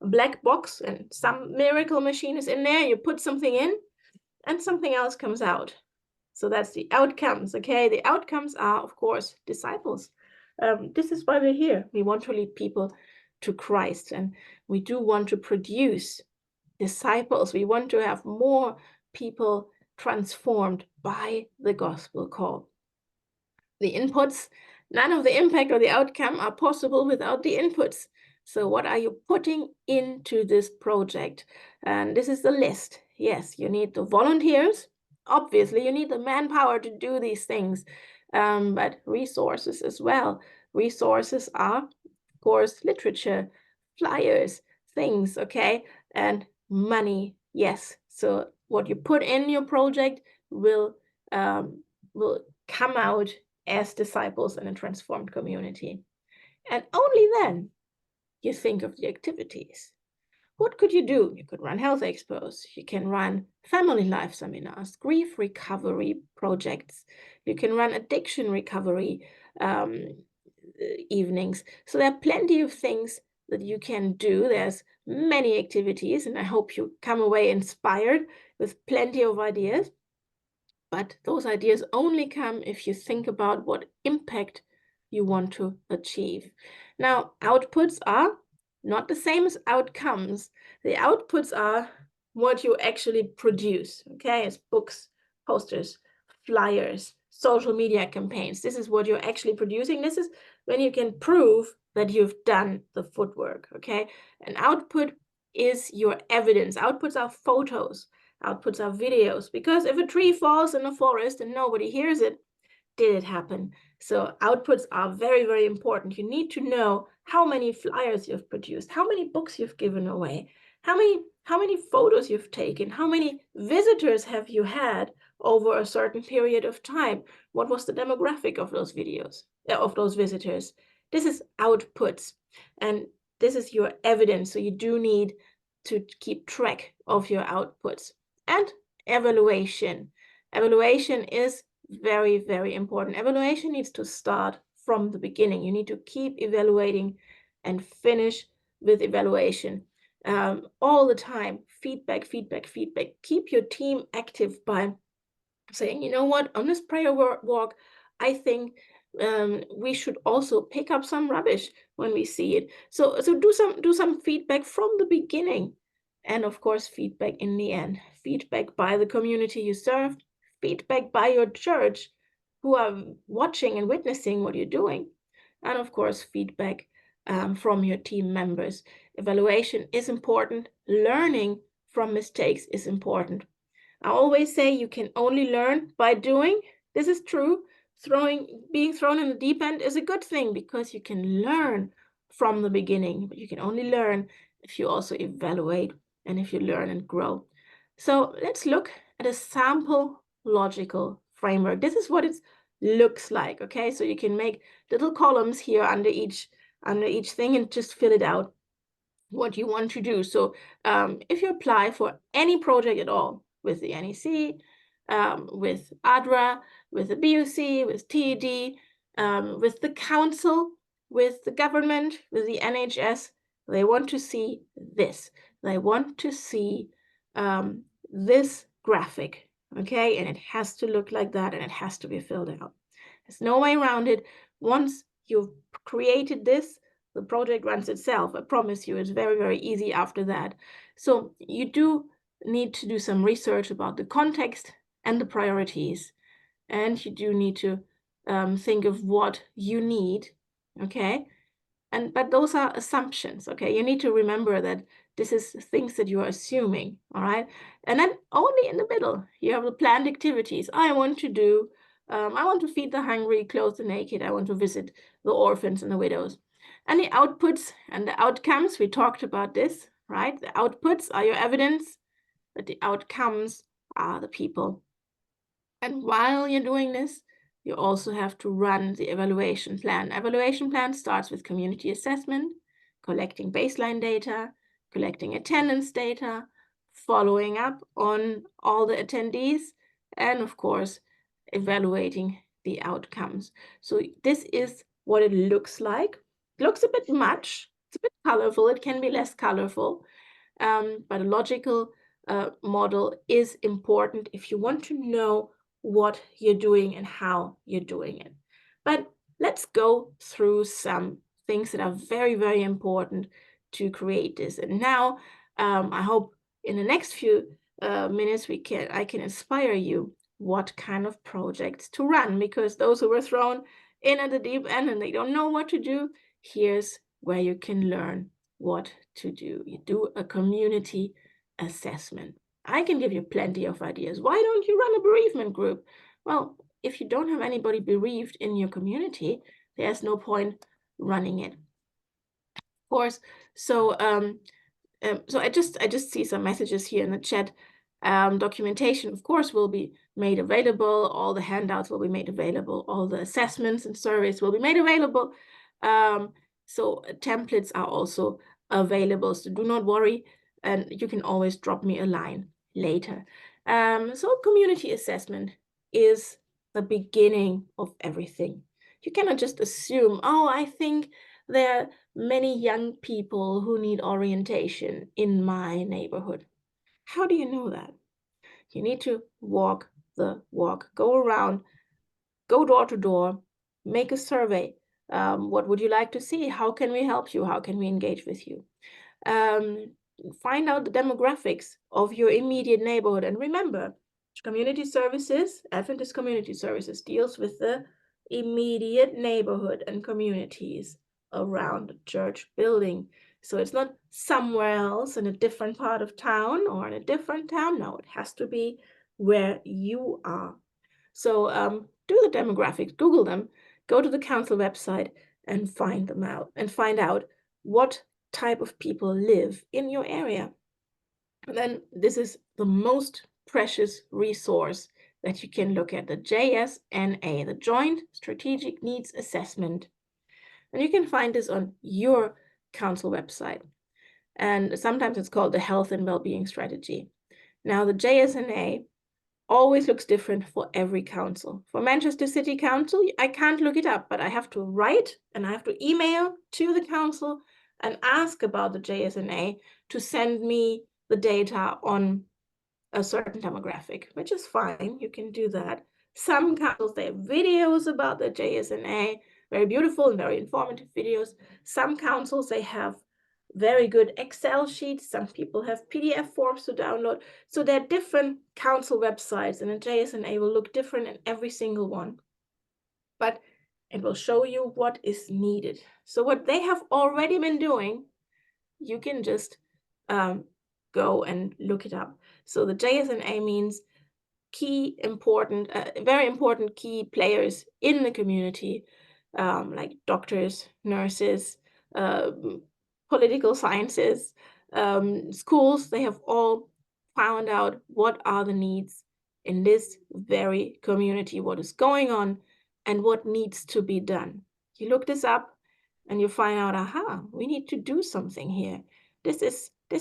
a black box, and some miracle machine is in there. You put something in, and something else comes out. So that's the outcomes, okay? The outcomes are, of course, disciples. This is why we're here. We want to lead people to Christ, and we do want to produce disciples. We want to have more people transformed by the gospel call. The inputs, none of the impact or the outcome are possible without the inputs. So what are you putting into this project? And this is the list. Yes, you need the volunteers. Obviously, you need the manpower to do these things, but resources as well. Resources are, of course, literature, flyers, things, okay? And money, yes. So what you put in your project will come out as disciples in a transformed community. And only then you think of the activities. What could you do? You could run health expos. You can run family life seminars, grief recovery projects. You can run addiction recovery evenings. So there are plenty of things that you can do. There's many activities, and I hope you come away inspired with plenty of ideas. But those ideas only come if you think about what impact you want to achieve. Now, outputs are not the same as outcomes. The outputs are what you actually produce, okay? It's books, posters, flyers, social media campaigns. This is what you're actually producing. This is when you can prove that you've done the footwork, okay? An output is your evidence. Outputs are photos. Outputs are videos, because if a tree falls in a forest and nobody hears it, did it happen? So outputs are very, very important. You need to know how many flyers you've produced, how many books you've given away, how many photos you've taken, how many visitors have you had over a certain period of time, what was the demographic of those videos, of those visitors. This is outputs, and this is your evidence. So you do need to keep track of your outputs. And evaluation. Evaluation is very, very important. Evaluation needs to start from the beginning. You need to keep evaluating and finish with evaluation all the time. Feedback, feedback, feedback. Keep your team active by saying, you know what, on this prayer walk, I think we should also pick up some rubbish when we see it. So do some feedback from the beginning. And of course, feedback in the end. Feedback by the community you serve, feedback by your church who are watching and witnessing what you're doing. And of course, feedback from your team members. Evaluation is important. Learning from mistakes is important. I always say you can only learn by doing. This is true. Being thrown in the deep end is a good thing because you can learn from the beginning, but you can only learn if you also evaluate and if you learn and grow. So let's look at a sample logical framework. This is what it looks like, okay? So you can make little columns here under each thing and just fill it out what you want to do. So if you apply for any project at all with the NEC, with ADRA, with the BUC, with TED, with the council, with the government, with the NHS, they want to see this. They want to see this graphic, okay? And it has to look like that, and it has to be filled out. There's no way around it. Once you've created this, the project runs itself. I promise you, it's very, very easy after that. So you do need to do some research about the context and the priorities. And you do need to think of what you need, okay? But those are assumptions, okay? You need to remember that this is things that you are assuming, all right? And then only in the middle, you have the planned activities. I want to feed the hungry, clothe the naked. I want to visit the orphans and the widows. And the outputs and the outcomes, we talked about this, right? The outputs are your evidence, but the outcomes are the people. And while you're doing this, you also have to run the evaluation plan. Evaluation plan starts with community assessment, collecting baseline data, collecting attendance data, following up on all the attendees, and of course, evaluating the outcomes. So this is what it looks like. It looks a bit much. It's a bit colorful. It can be less colorful, but a logical model is important if you want to know what you're doing and how you're doing it. But let's go through some things that are very, very important to create this. And now I hope in the next few minutes I can inspire you what kind of projects to run, because those who were thrown in at the deep end and they don't know what to do, here's where you can learn what to do. You do a community assessment. I can give you plenty of ideas. Why don't you run a bereavement group? Well, if you don't have anybody bereaved in your community, there's no point running it. Of course, so So I just see some messages here in the chat. Documentation, of course, will be made available. All the handouts will be made available. All the assessments and surveys will be made available. So templates are also available. So do not worry, and you can always drop me a line later. So community assessment is the beginning of everything. You cannot just assume, oh, I think there are many young people who need orientation in my neighborhood. How do you know that? You need to walk the walk, go around, go door to door, make a survey. What would you like to see? How can we help you? How can we engage with you? Find out the demographics of your immediate neighborhood. And remember, community services, Adventist Community Services, deals with the immediate neighborhood and communities around the church building. So it's not somewhere else in a different part of town or in a different town. No, it has to be where you are. So do the demographics, Google them, go to the council website and find them out and find out what type of people live in your area. And then this is the most precious resource that you can look at, the JSNA, the Joint Strategic Needs Assessment. And you can find this on your council website. And sometimes it's called the Health and Wellbeing Strategy. Now, the JSNA always looks different for every council. For Manchester City Council, I can't look it up, but I have to write and I have to email to the council and ask about the JSNA to send me the data on a certain demographic, which is fine. You can do that. Some councils, they have videos about the JSNA, very beautiful and very informative videos. Some councils, they have very good Excel sheets. Some people have PDF forms to download. So there are different council websites, and a JSNA will look different in every single one. But it will show you what is needed. So what they have already been doing, you can just go and look it up. So the JSNA means very important key players in the community, like doctors, nurses, political sciences, schools. They have all found out what are the needs in this very community, what is going on, and what needs to be done. You look this up and you find out, aha, we need to do something here. This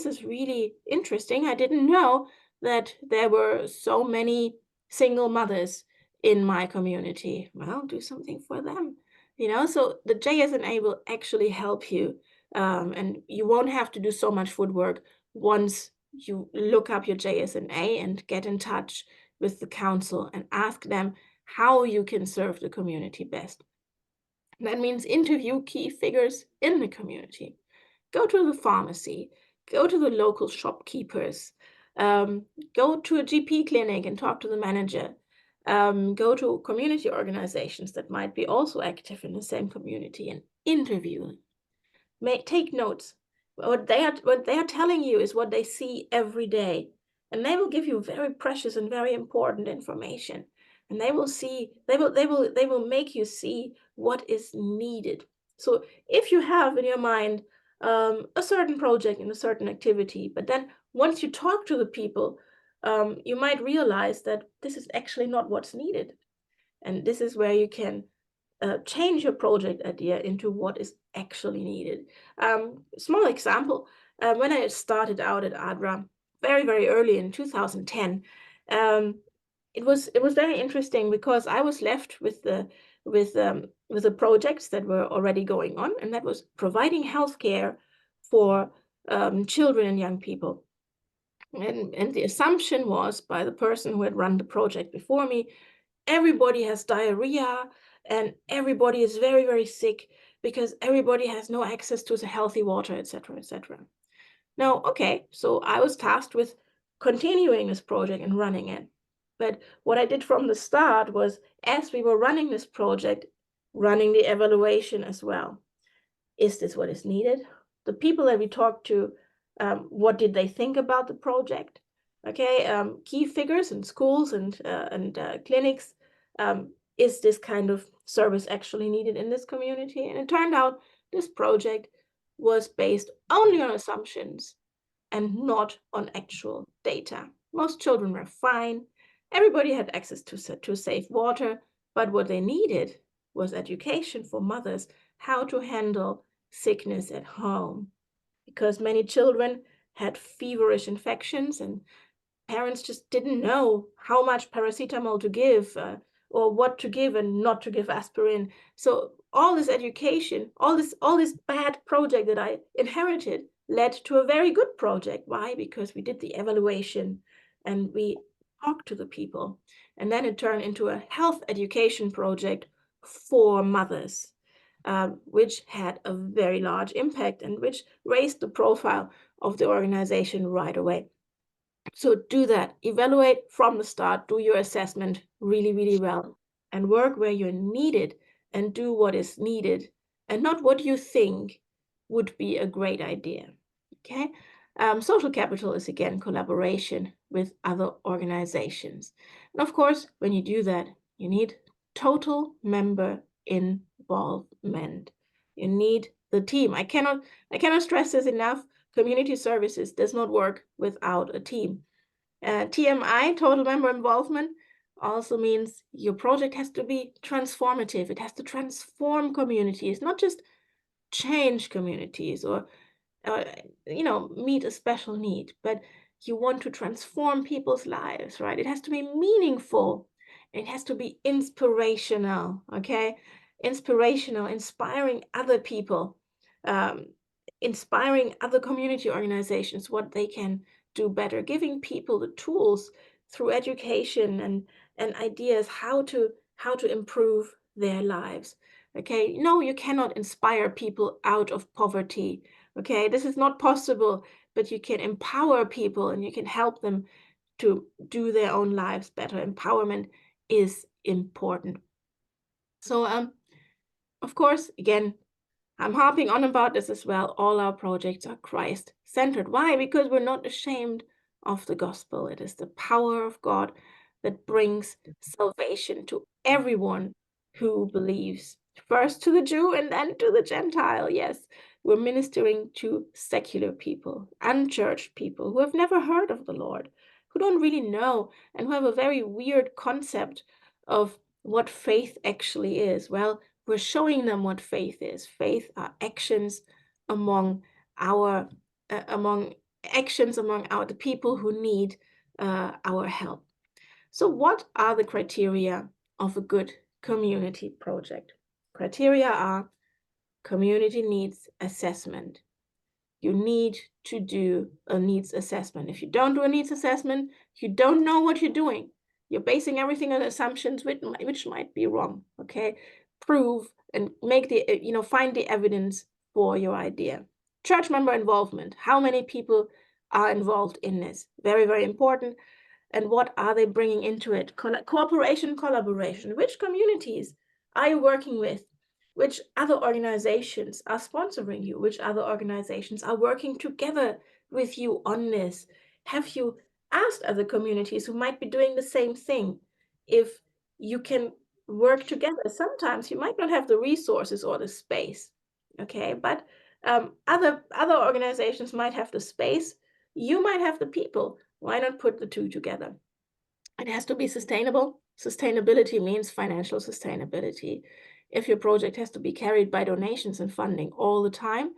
is really interesting. I didn't know that there were so many single mothers in my community. Well, do something for them. So the JSNA will actually help you, and you won't have to do so much footwork once you look up your JSNA and get in touch with the council and ask them how you can serve the community best. That means interview key figures in the community. Go to the pharmacy, go to the local shopkeepers, go to a GP clinic and talk to the manager, go to community organizations that might be also active in the same community and interview them. Take notes. What they are telling you is what they see every day, and they will give you very precious and very important information. And they will make you see what is needed. So if you have in your mind a certain project and a certain activity, but then once you talk to the people, you might realize that this is actually not what's needed. And this is where you can change your project idea into what is actually needed. Small example, when I started out at ADRA very, very early in 2010, it was very interesting because I was left with the projects that were already going on, and that was providing healthcare for children and young people. And the assumption was by the person who had run the project before me, everybody has diarrhea and everybody is very, very sick because everybody has no access to the healthy water, etc., etc. Now, okay, so I was tasked with continuing this project and running it. But what I did from the start was, as we were running this project, running the evaluation as well. Is this what is needed? The people that we talked to, what did they think about the project? Okay, key figures in schools and clinics. Is this kind of service actually needed in this community? And it turned out this project was based only on assumptions. and not on actual data. Most children were fine. Everybody had access to safe water, but what they needed was education for mothers, how to handle sickness at home, because many children had feverish infections and parents just didn't know how much paracetamol to give or what to give and not to give aspirin. So all this education, all this bad project that I inherited led to a very good project. Why? Because we did the evaluation and we talked to the people. And then it turned into a health education project for mothers, which had a very large impact and which raised the profile of the organization right away. So do that, evaluate from the start, do your assessment really, really well, and work where you're needed and do what is needed and not what you think would be a great idea, okay? Social capital is, again, collaboration with other organizations. And of course, when you do that, you need total member involvement. You need the team. I cannot stress this enough. Community services does not work without a team. TMI, total member involvement, also means your project has to be transformative. It has to transform communities, not just change communities or meet a special need, but you want to transform people's lives, right? It has to be meaningful. It has to be inspirational, okay? Inspirational, inspiring other people, inspiring other community organizations, what they can do better, giving people the tools through education and ideas how to improve their lives. Okay, no, you cannot inspire people out of poverty. Okay, this is not possible, but you can empower people and you can help them to do their own lives better. Empowerment is important. So, of course, again, I'm harping on about this as well. All our projects are Christ-centered. Why? Because we're not ashamed of the gospel. It is the power of God that brings salvation to everyone who believes. First to the Jew and then to the Gentile. Yes, we're ministering to secular people, unchurched people who have never heard of the Lord, who don't really know, and who have a very weird concept of what faith actually is. Well, we're showing them what faith is. Faith are actions among the people who need our help. So what are the criteria of a good community project? Criteria are community needs assessment. You need to do a needs assessment. If you don't do a needs assessment, you don't know what you're doing. You're basing everything on assumptions which might be wrong, okay? Prove and make find the evidence for your idea. Church member involvement. How many people are involved in this? Very, very important. And what are they bringing into it? Cooperation, collaboration. Which communities are you working with? Which other organizations are sponsoring you? Which other organizations are working together with you on this? Have you asked other communities who might be doing the same thing if you can work together? Sometimes you might not have the resources or the space, okay? But other organizations might have the space. You might have the people. Why not put the two together? It has to be sustainable. Sustainability means financial sustainability. If your project has to be carried by donations and funding all the time,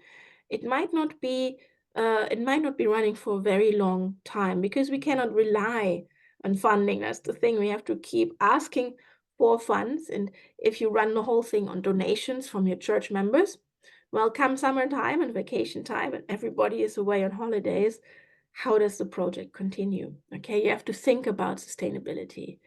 it might not be running for a very long time because we cannot rely on funding. That's the thing. We have to keep asking for funds. And if you run the whole thing on donations from your church members, well, come summertime and vacation time and everybody is away on holidays, how does the project continue? Okay, you have to think about sustainability.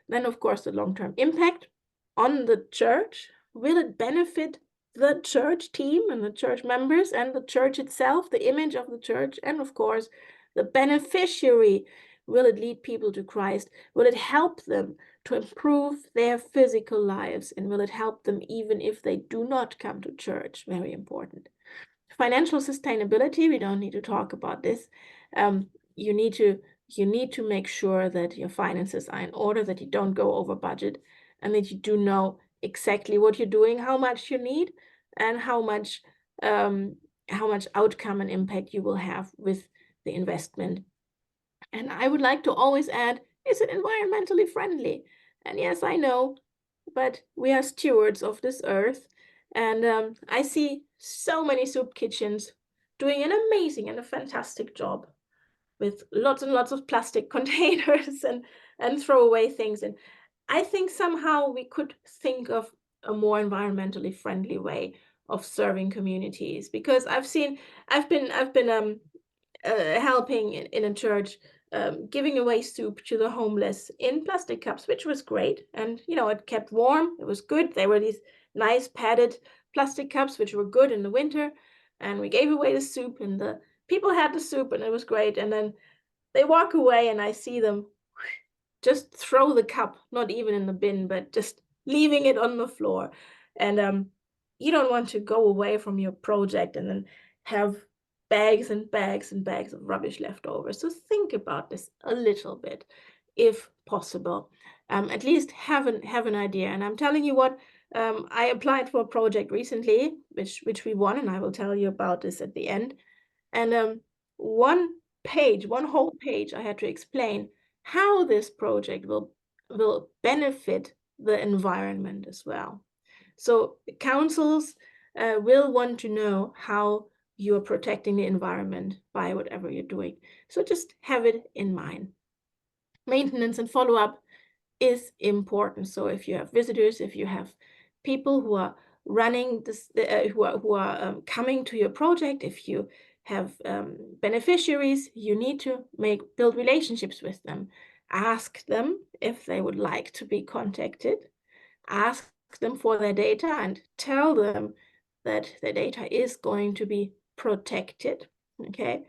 Then, of course, the long-term impact on the church. Will it benefit the church team and the church members and the church itself, the image of the church, and of course, the beneficiary? Will it lead people to Christ? Will it help them to improve their physical lives? And will it help them even if they do not come to church? Very important. Financial sustainability, we don't need to talk about this. You need to make sure that your finances are in order, that you don't go over budget, and that you do know exactly what you're doing, how much you need, and how much outcome and impact you will have with the investment. And I would like to always add, is it environmentally friendly? And yes, I know, but we are stewards of this earth. And I see so many soup kitchens doing an amazing and a fantastic job with lots and lots of plastic containers and throwaway things. And I think somehow we could think of a more environmentally friendly way of serving communities, because I've been helping in a church, giving away soup to the homeless in plastic cups, which was great. And, you know, it kept warm. It was good. They were these nice padded plastic cups, which were good in the winter. And we gave away the soup, and the people had the soup, and it was great. And then they walk away, and I see them just throw the cup, not even in the bin, but just leaving it on the floor. And you don't want to go away from your project and then have bags and bags and bags of rubbish left over. So think about this a little bit, if possible. At least have an idea. And I'm telling you what, I applied for a project recently, which we won, and I will tell you about this at the end. And one whole page, I had to explain how this project will benefit the environment as well. So councils will want to know how you're protecting the environment by whatever you're doing. So just have it in mind. Maintenance and follow-up is important. So if you have visitors, if you have people who are running this, who are coming to your project, if you have beneficiaries, you need to build relationships with them. Ask them if they would like to be contacted. Ask them for their data and tell them that their data is going to be protected. Okay,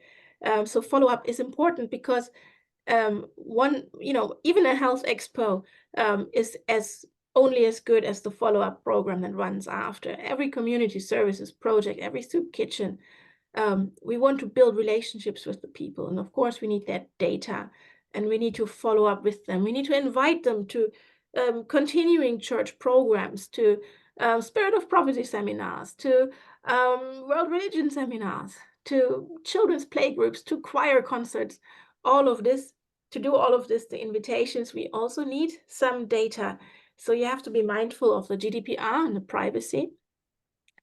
so follow-up is important, because even a health expo is only as good as the follow-up program that runs after. Every community services project, every soup kitchen, we want to build relationships with the people. And of course, we need that data, and we need to follow up with them. We need to invite them to continuing church programs, to Spirit of Prophecy seminars, to World Religion seminars, to children's playgroups, to choir concerts, all of this. To do all of this, the invitations, we also need some data. So you have to be mindful of the GDPR and the privacy.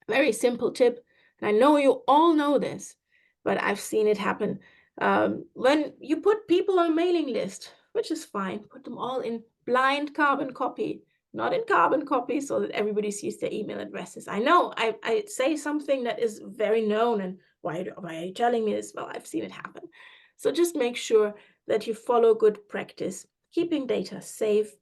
Very simple tip. And I know you all know this, but I've seen it happen. When you put people on a mailing list, which is fine, put them all in blind carbon copy, not in carbon copy, so that everybody sees their email addresses. I know I say something that is very known, and why are you telling me this? Well, I've seen it happen. So just make sure that you follow good practice, keeping data safe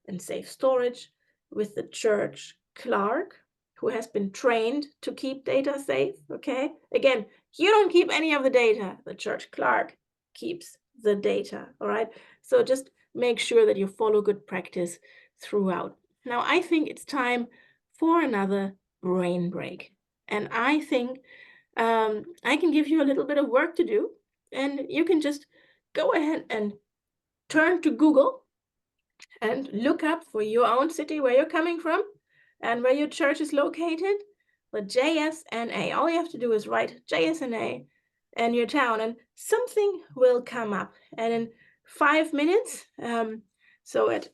and safe storage with the church clerk, who has been trained to keep data safe. Okay, again, you don't keep any of the data, the church clerk keeps the data. All right, so just make sure that you follow good practice throughout. Now I think it's time for another brain break, and I think I can give you a little bit of work to do, and you can just go ahead and turn to Google and look up for your own city, where you're coming from and where your church is located, the JSNA. All you have to do is write JSNA and your town, and something will come up. And in 5 minutes, so at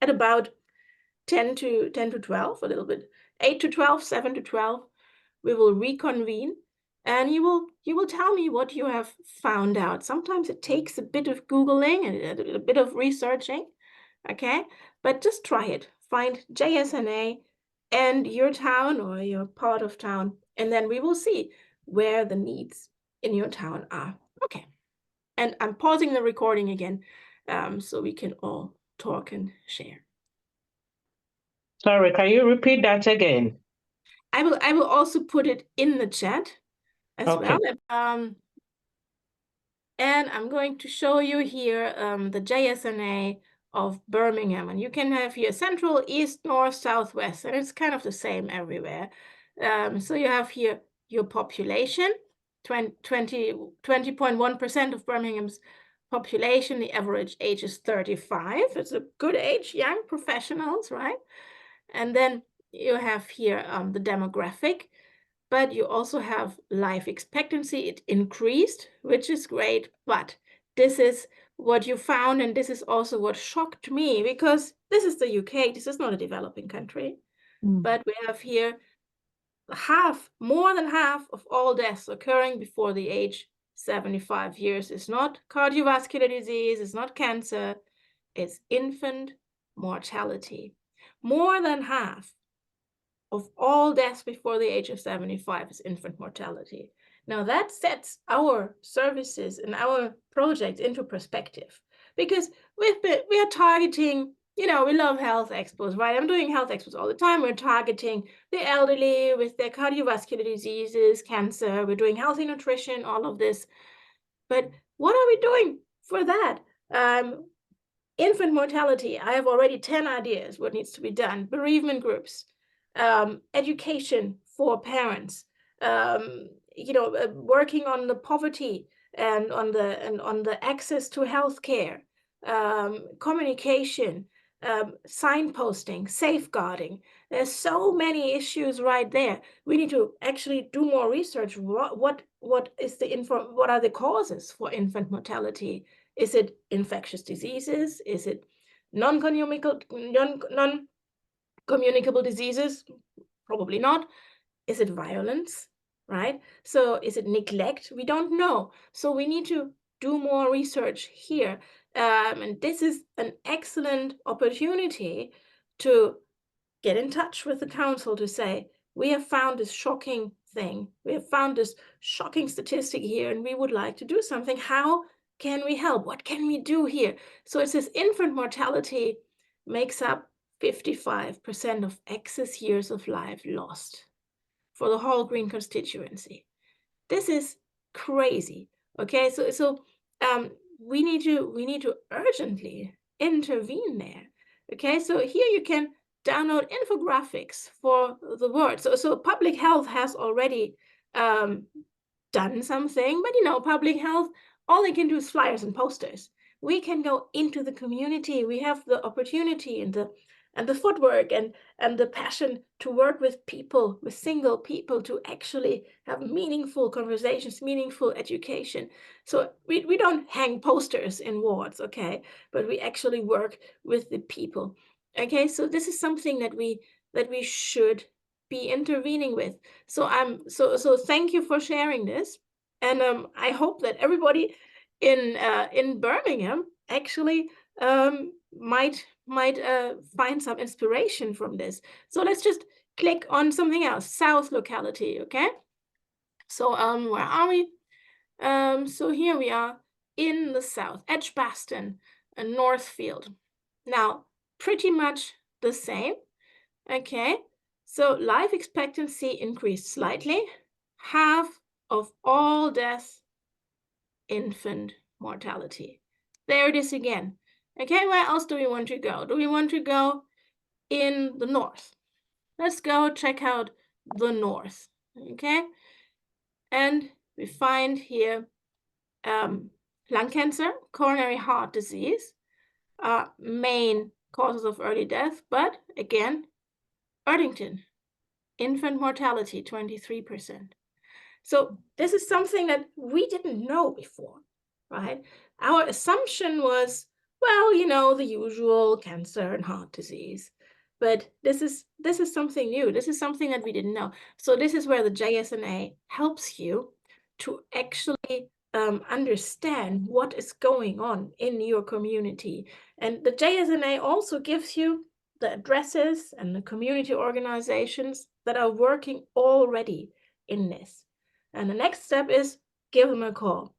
about 10 to 12, a little bit, 8 to 12, 7 to 12, we will reconvene, and you will tell me what you have found out. Sometimes it takes a bit of Googling and a bit of researching, okay? But just try it. Find JSNA and your town or your part of town, and then we will see where the needs in your town are. Okay. And I'm pausing the recording again, so we can all talk and share. Sorry, can you repeat that again? I will also put it in the chat as well. And I'm going to show you here the JSNA of Birmingham. And you can have here central, east, north, southwest, and it's kind of the same everywhere. So you have here your population, 20.1% of Birmingham's population. The average age is 35. It's a good age, young professionals, right? And then you have here the demographic. but you also have life expectancy. It increased, which is great, but this is what you found, and this is also what shocked me, because this is the UK, this is not a developing country, but we have here more than half of all deaths occurring before the age 75 years is not cardiovascular disease, it's not cancer, it's infant mortality. More than half of all deaths before the age of 75 is infant mortality. Now that sets our services and our project into perspective, because we are targeting, we love health expos, right? I'm doing health expos all the time. We're targeting the elderly with their cardiovascular diseases, cancer. We're doing healthy nutrition, all of this. But what are we doing for that? Infant mortality, I have already 10 ideas what needs to be done. Bereavement groups, education for parents, working on the poverty and on the access to healthcare, communication, signposting, safeguarding. There's so many issues right there. We need to actually do more research. What are the causes for infant mortality? Is it infectious diseases? Is it non-communicable diseases? Probably not. Is it violence, right? So is it neglect? We don't know. So we need to do more research here. And this is an excellent opportunity to get in touch with the council to say, we have found this shocking thing. We have found this shocking statistic here, and we would like to do something. How can we help? What can we do here? So it says infant mortality makes up 55% of excess years of life lost for the whole Green constituency. This is crazy. Okay, so we need to urgently intervene there. Okay, so here you can download infographics for the word. So public health has already done something, but public health, all they can do is flyers and posters. We can go into the community. We have the opportunity and the footwork and the passion to work with people, with single people, to actually have meaningful conversations, meaningful education. So we don't hang posters in wards, okay, but we actually work with the people. Okay, so this is something that we should be intervening with. So so thank you for sharing this, and I hope that everybody in Birmingham actually might find some inspiration from this. So let's just click on something else. South locality, okay? So where are we? So here we are in the south, Edgbaston and Northfield. Now, pretty much the same, okay? So life expectancy increased slightly. Half of all deaths, infant mortality. There it is again. Okay, where else do we want to go? Do we want to go in the north? Let's go check out the north, okay? And we find here lung cancer, coronary heart disease, main causes of early death, but again, Erdington, infant mortality, 23%. So this is something that we didn't know before, right? Our assumption was, well, the usual cancer and heart disease. But this is something new. This is something that we didn't know. So this is where the JSNA helps you to actually understand what is going on in your community. And the JSNA also gives you the addresses and the community organizations that are working already in this. And the next step is give them a call.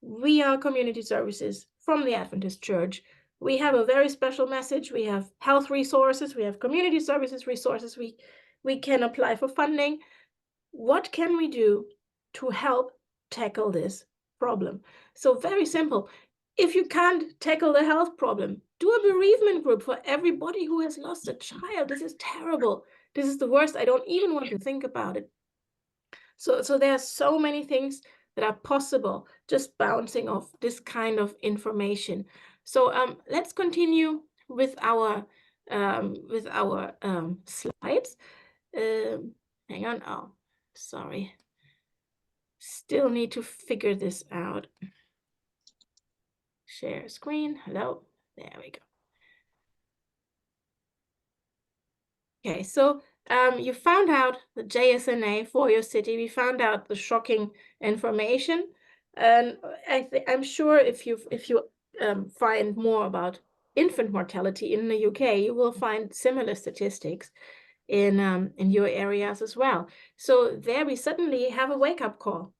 We are community services from the Adventist Church. We have a very special message. We have health resources. We have community services resources. We can apply for funding. What can we do to help tackle this problem? So very simple. If you can't tackle the health problem, do a bereavement group for everybody who has lost a child. This is terrible. This is the worst. I don't even want to think about it. So there are so many things that are possible just bouncing off this kind of information. So let's continue with our slides. Hang on. Oh, Sorry. Still need to figure this out. Share screen. Hello. There we go. Okay, so you found out the JSNA for your city. We found out the shocking information, and I'm sure if you find more about infant mortality in the UK, you will find similar statistics in your areas as well. So there we suddenly have a wake-up call.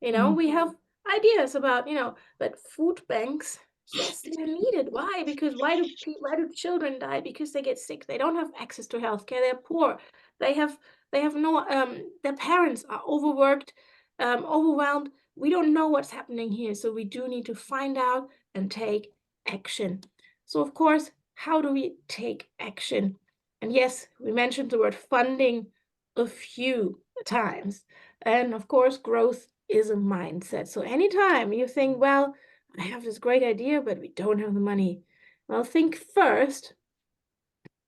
We have ideas about, but food banks, yes, they're needed. Why? Because why do children die? Because they get sick. They don't have access to healthcare. They're poor. They have no their parents are overworked, overwhelmed. We don't know what's happening here. So we do need to find out and take action. So of course, how do we take action? And yes, we mentioned the word funding a few times. And of course, growth is a mindset. So anytime you think, well, I have this great idea, but we don't have the money. Well, think first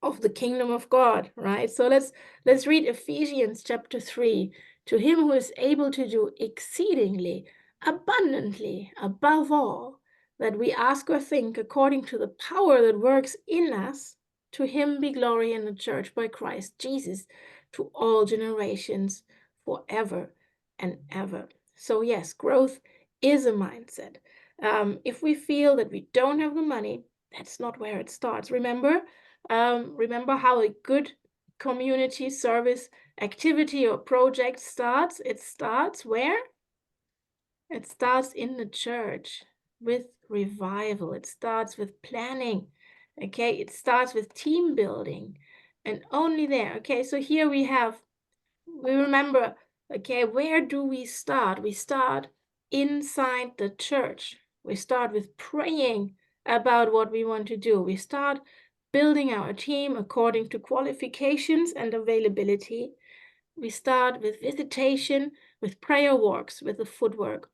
of the kingdom of God, right? So let's read Ephesians chapter 3. To him who is able to do exceedingly, abundantly, above all, that we ask or think according to the power that works in us, to him be glory in the church by Christ Jesus to all generations forever and ever. So yes, growth is a mindset. If we feel that we don't have the money, that's not where it starts. Remember how a good community service activity or project starts? It starts where? It starts in the church with revival. It starts with planning. Okay, it starts with team building, and only there. Okay, so here we remember, okay, where do we start? We start inside the church. We start with praying about what we want to do. We start building our team according to qualifications and availability. We start with visitation, with prayer walks, with the footwork.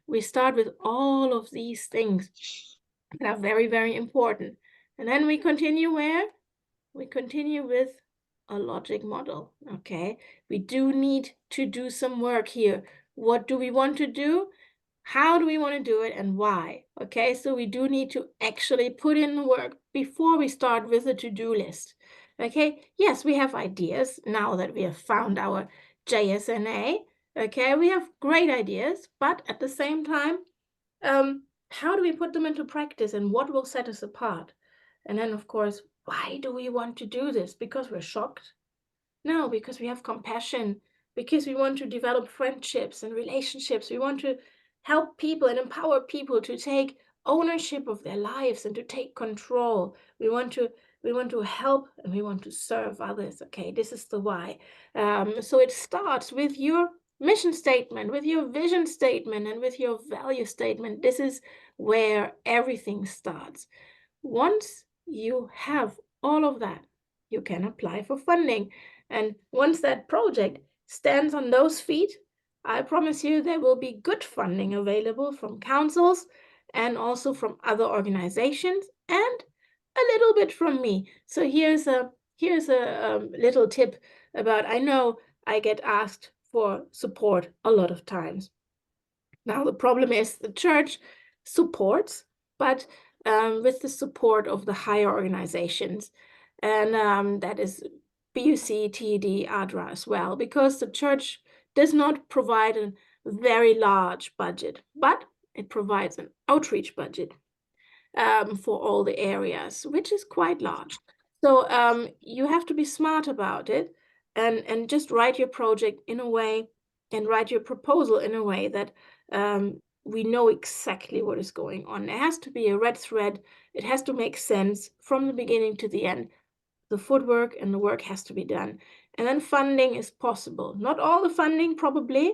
We start with all of these things that are very, very important. And then we continue where? We continue with a logic model, okay? We do need to do some work here. What do we want to do? How do we want to do it and why? Okay, so we do need to actually put in the work before we start with a to-do list. Okay, yes, we have ideas now that we have found our JSNA. Okay, we have great ideas, but at the same time, how do we put them into practice and what will set us apart? And then, of course, why do we want to do this? Because we're shocked? No, because we have compassion, because we want to develop friendships and relationships. We want to help people and empower people to take ownership of their lives and to take control. We want to help and we want to serve others. Okay, this is the why. So it starts with your mission statement, with your vision statement, and with your value statement. This is where everything starts. Once you have all of that, you can apply for funding. And once that project stands on those feet, I promise you there will be good funding available from councils and also from other organizations and a little bit from me. So here's a little tip about, I know I get asked for support a lot of times. Now, the problem is the church supports, but with the support of the higher organizations. And that is BUC, TED, ADRA as well, because the church does not provide a very large budget, but it provides an outreach budget for all the areas, which is quite large. So you have to be smart about it and just write your project in a way and write your proposal in a way that we know exactly what is going on. There has to be a red thread. It has to make sense from the beginning to the end. The footwork and the work has to be done. And then funding is possible. Not all the funding, probably.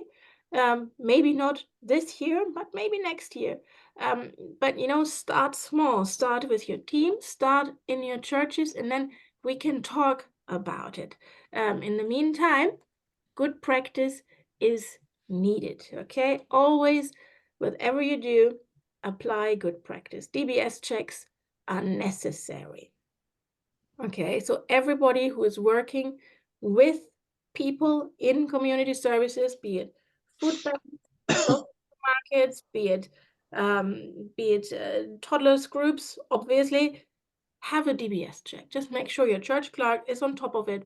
Maybe not this year, but maybe next year. But, start small. Start with your team. Start in your churches, and then we can talk about it. In the meantime, good practice is needed, okay? Always, whatever you do, apply good practice. DBS checks are necessary. Okay, so everybody who is working with people in community services, be it food banks, social markets, be it toddlers groups, obviously, have a DBS check. Just make sure your church clerk is on top of it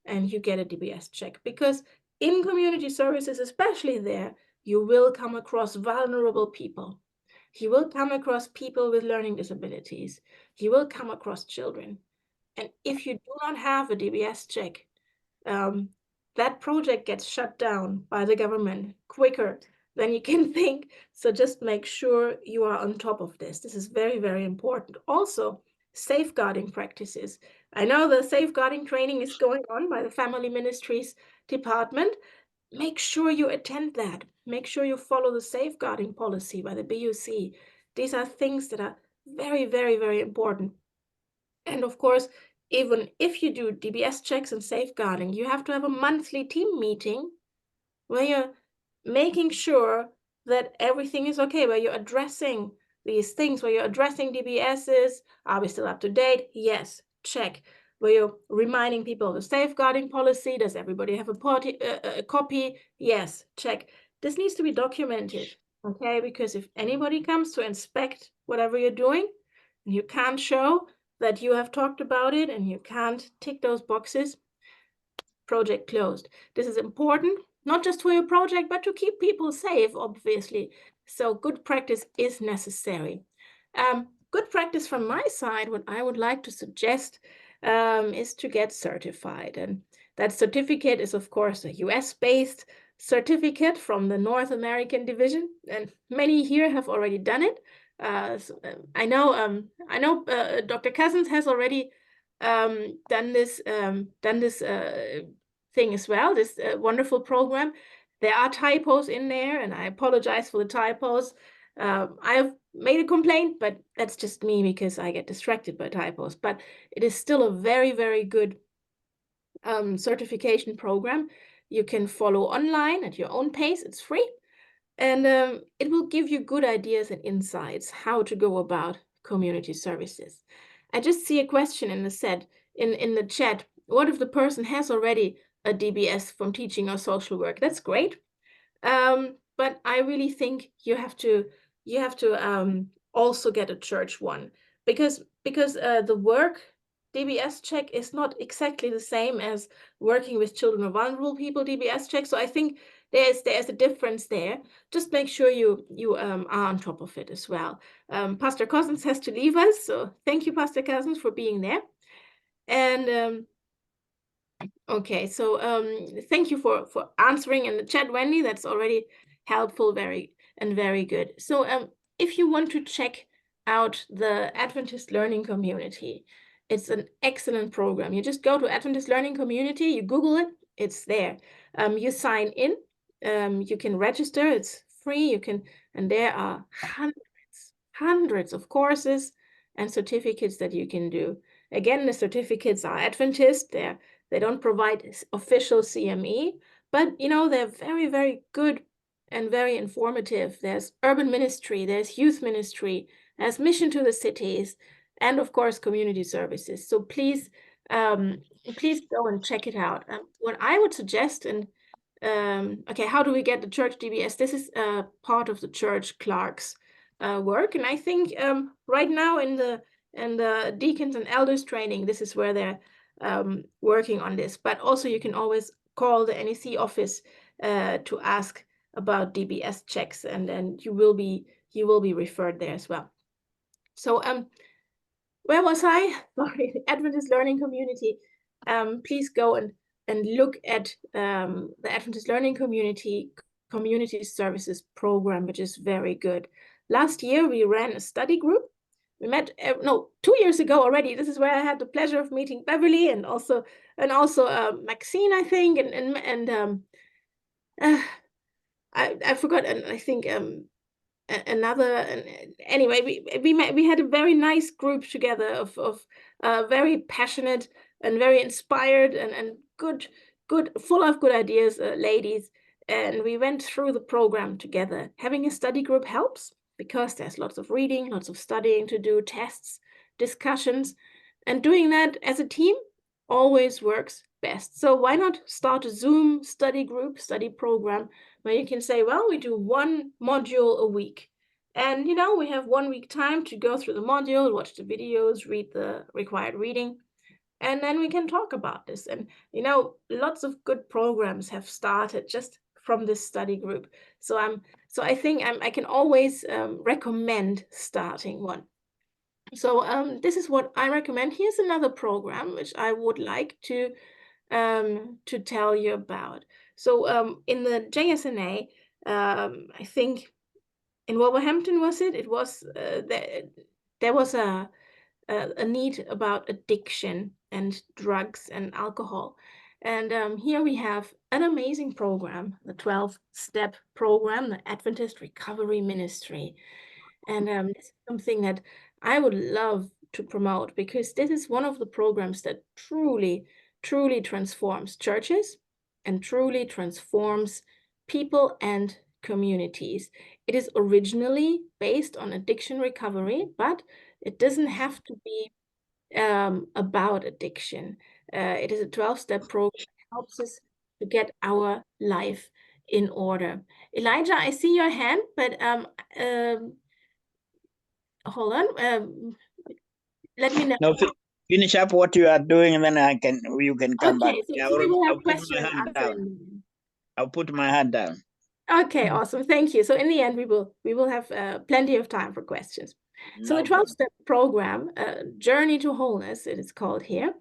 and you get a DBS check, because in community services, especially there, you will come across vulnerable people. You will come across people with learning disabilities. You will come across children. And if you do not have a DBS check, that project gets shut down by the government quicker than you can think. So just make sure you are on top of this. This is very, very important. Also, safeguarding practices. I know the safeguarding training is going on by the Family Ministries Department. Make sure you attend that. Make sure you follow the safeguarding policy by the BUC. These are things that are very, very, very important. And of course, even if you do DBS checks and safeguarding, you have to have a monthly team meeting where you're making sure that everything is okay, where you're addressing these things, where you're addressing DBSs. Are we still up to date? Yes, check. Where you're reminding people of the safeguarding policy. Does everybody have a copy? Yes, check. This needs to be documented, okay? Because if anybody comes to inspect whatever you're doing, and you can't show that you have talked about it and you can't tick those boxes, project closed. This is important, not just for your project, but to keep people safe, obviously. So good practice is necessary. Good practice from my side, what I would like to suggest is to get certified. And that certificate is, of course, a US-based certificate from the North American division. And many here have already done it. I know Dr. Cousins has already done this thing as well, this wonderful program. There are typos in there, and I apologize for the typos. I have made a complaint, but that's just me because I get distracted by typos. But it is still a very, very good certification program. You can follow online at your own pace. It's free. And it will give you good ideas and insights how to go about community services. I just see a question in the chat. What if the person has already a DBS from teaching or social work? That's great. But I really think you have to also get a church one, because the work DBS check is not exactly the same as working with children or vulnerable people DBS check. So I think there's a difference there. Just make sure you are on top of it as well. Pastor Cousins has to leave us, so thank you, Pastor Cousins, for being there. And okay, so thank you for answering in the chat, Wendy. That's already helpful, very good. So if you want to check out the Adventist Learning Community, it's an excellent program. You just go to Adventist Learning Community, you Google it, it's there. You sign in, you can register, it's free. And there are hundreds of courses and certificates that you can do. Again, the certificates are Adventist. They don't provide official CME, but they're very, very good and very informative. There's urban ministry, there's youth ministry, there's mission to the cities, and of course, community services. So please go and check it out. What I would suggest, and okay, how do we get the church DBS? This is part of the church clerk's work, and I think right now in the deacons and elders training, this is where they're working on this. But also you can always call the NEC office to ask about DBS checks, and then you will be referred there as well. So where was I? Sorry, Adventist Learning Community. Please go and look at the Adventist Learning Community Services program, which is very good. Last year we ran a study group. We met 2 years ago already. This is where I had the pleasure of meeting Beverly and also Maxine, I think, and I forgot, and I think anyway, we had a very nice group together of very passionate and very inspired and good, full of good ideas, ladies. And we went through the program together. Having a study group helps because there's lots of reading, lots of studying to do, tests, discussions, and doing that as a team always works best. So why not start a Zoom study group, study program, where you can say, well, we do one module a week. And, you know, we have 1 week time to go through the module, watch the videos, read the required reading, and then we can talk about this. And, you know, lots of good programs have started just from this study group. So I think I can always recommend starting one. So this is what I recommend. Here's another program which I would like to tell you about. So in the JSNA, I think in Wolverhampton, was it? It was there was a need about addiction and drugs and alcohol. And here we have an amazing program, the 12-step program, the Adventist Recovery Ministry. And this is something that I would love to promote, because this is one of the programs that truly, truly transforms churches and truly transforms people and communities. It is originally based on addiction recovery, but it doesn't have to be about addiction. It is a 12-step program that helps us to get our life in order. Elijah, I see your hand, but hold on. Let me know. No, finish up what you are doing, and then you can come back. Okay, so we will I'll have put my questions hand answered down. in the end. I'll put my hand down. Okay, awesome. Thank you. So in the end, we will have plenty of time for questions. So the 12-step program, Journey to Wholeness, it is called here,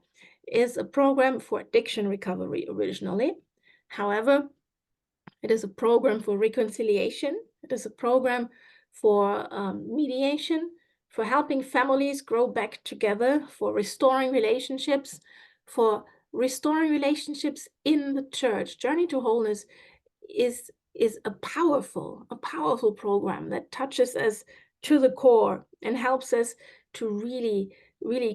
is a program for addiction recovery originally. However, it is a program for reconciliation. It is a program for mediation, for helping families grow back together, for restoring relationships in the church. Journey to Wholeness is a powerful program that touches us to the core and helps us to really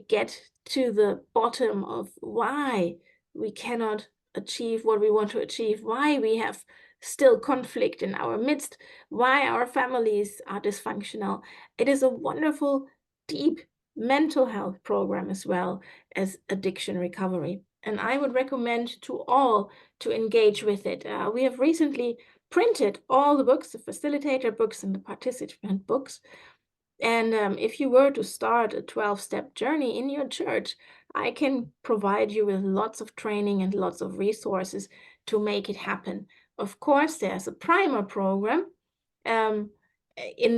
get to the bottom of why we cannot achieve what we want to achieve, why we have still conflict in our midst, why our families are dysfunctional. It is a wonderful, deep mental health program as well as addiction recovery. And I would recommend to all to engage with it. We have recently printed all the books, the facilitator books and the participant books. And if you were to start a 12-step journey in your church, I can provide you with lots of training and lots of resources to make it happen. Of course, there's a primer program in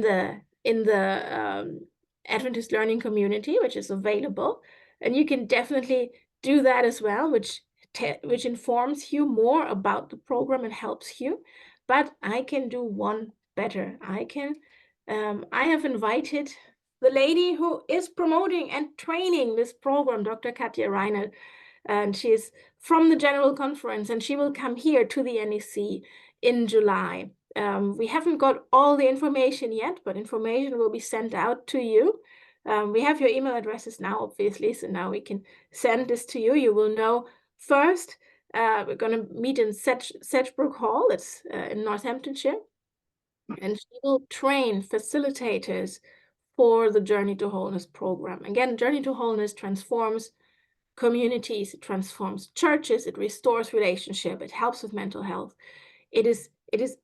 the Adventist Learning Community, which is available, and you can definitely do that as well, which informs you more about the program and helps you. But I can do one better. I have invited the lady who is promoting and training this program, Dr. Katja Reinert, and she's from the General Conference, and she will come here to the NEC in July. We haven't got all the information yet, but information will be sent out to you. We have your email addresses now, obviously, so now we can send this to you. You will know first. We're going to meet in Sedgebrook Hall. It's in Northamptonshire. And she will train facilitators for the Journey to Wholeness program. Again, Journey to Wholeness transforms communities, it transforms churches, it restores relationship, it helps with mental health. It is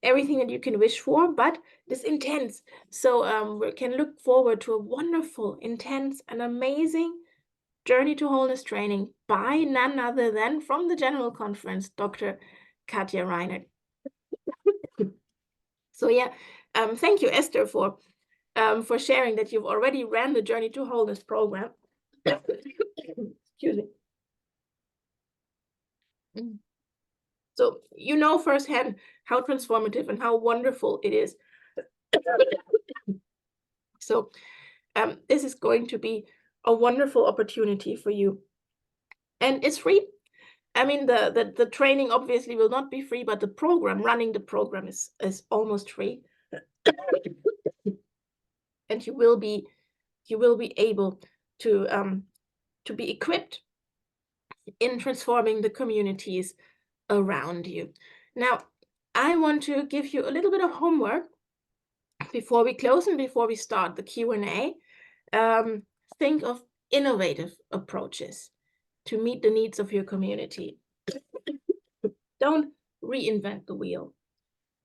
everything that you can wish for, but it's intense. So we can look forward to a wonderful, intense, and amazing Journey to Wholeness training by none other than from the General Conference, Dr. Katja Reinert. So yeah, thank you, Esther, for sharing that you've already ran the Journey to Wholeness program. Excuse me. So you know firsthand how transformative and how wonderful it is. So this is going to be a wonderful opportunity for you. And it's free. I mean, the training obviously will not be free, but the program, running the program is almost free. And you will be able to be equipped in transforming the communities around you. Now, I want to give you a little bit of homework before we close and before we start the Q&A. Think of innovative approaches to meet the needs of your community. Don't reinvent the wheel.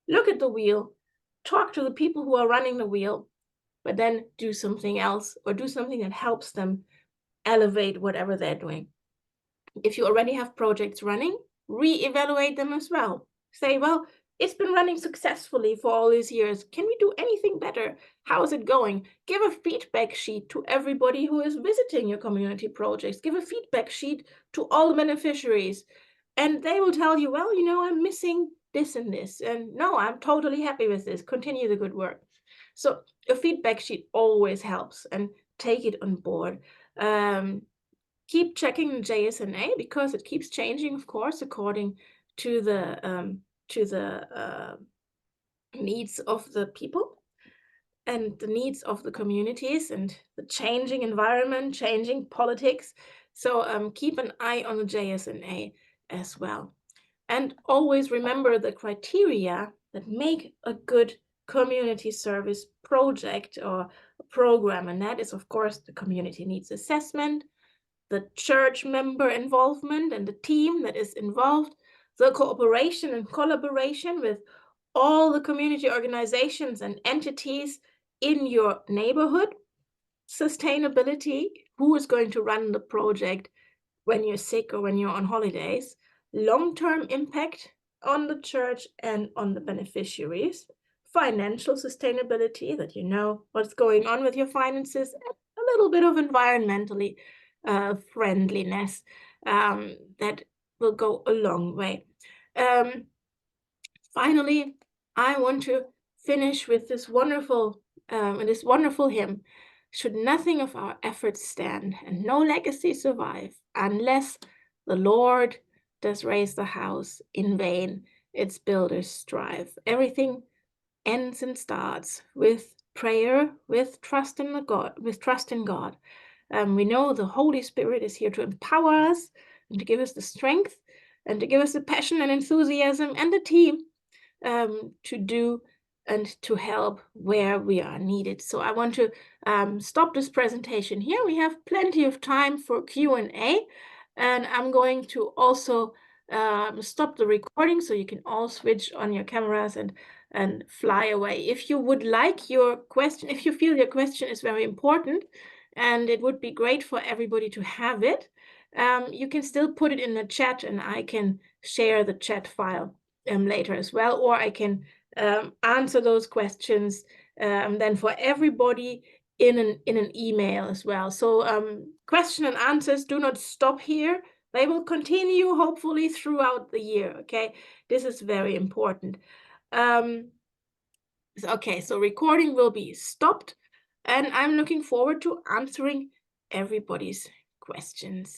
Look at the wheel, talk to the people who are running the wheel, but then do something else or do something that helps them elevate whatever they're doing. If you already have projects running, re-evaluate them as well. Say, well, it's been running successfully for all these years. Can we do anything better? How is it going? Give a feedback sheet to everybody who is visiting your community projects. Give a feedback sheet to all the beneficiaries. And they will tell you, well, you know, I'm missing this and this. And no, I'm totally happy with this. Continue the good work. So a feedback sheet always helps, and take it on board. Keep checking the JSNA because it keeps changing, of course, according to the needs of the people and the needs of the communities and the changing environment, changing politics. So keep an eye on the JSNA as well. And always remember the criteria that make a good community service project or program. And that is, of course, the community needs assessment, the church member involvement and the team that is involved, the cooperation and collaboration with all the community organizations and entities in your neighborhood, sustainability, who is going to run the project when you're sick or when you're on holidays, long-term impact on the church and on the beneficiaries, financial sustainability, that you know what's going on with your finances, and a little bit of environmentally friendliness that will go a long way. Finally, I want to finish with this wonderful hymn. Should nothing of our efforts stand and no legacy survive, unless the Lord does raise the house, in vain its builders strive. Everything ends and starts with prayer, with trust in God. We know the Holy Spirit is here to empower us and to give us the strength and to give us the passion and enthusiasm and the team to do and to help where we are needed. So I want to stop this presentation here. We have plenty of time for Q&A, and I'm going to also stop the recording so you can all switch on your cameras and fly away. If you would like your question, if you feel your question is very important and it would be great for everybody to have it, you can still put it in the chat and I can share the chat file later as well, or I can answer those questions then for everybody in an email as well. So question and answers do not stop here. They will continue hopefully throughout the year, okay? This is very important. Okay, so recording will be stopped, and I'm looking forward to answering everybody's questions.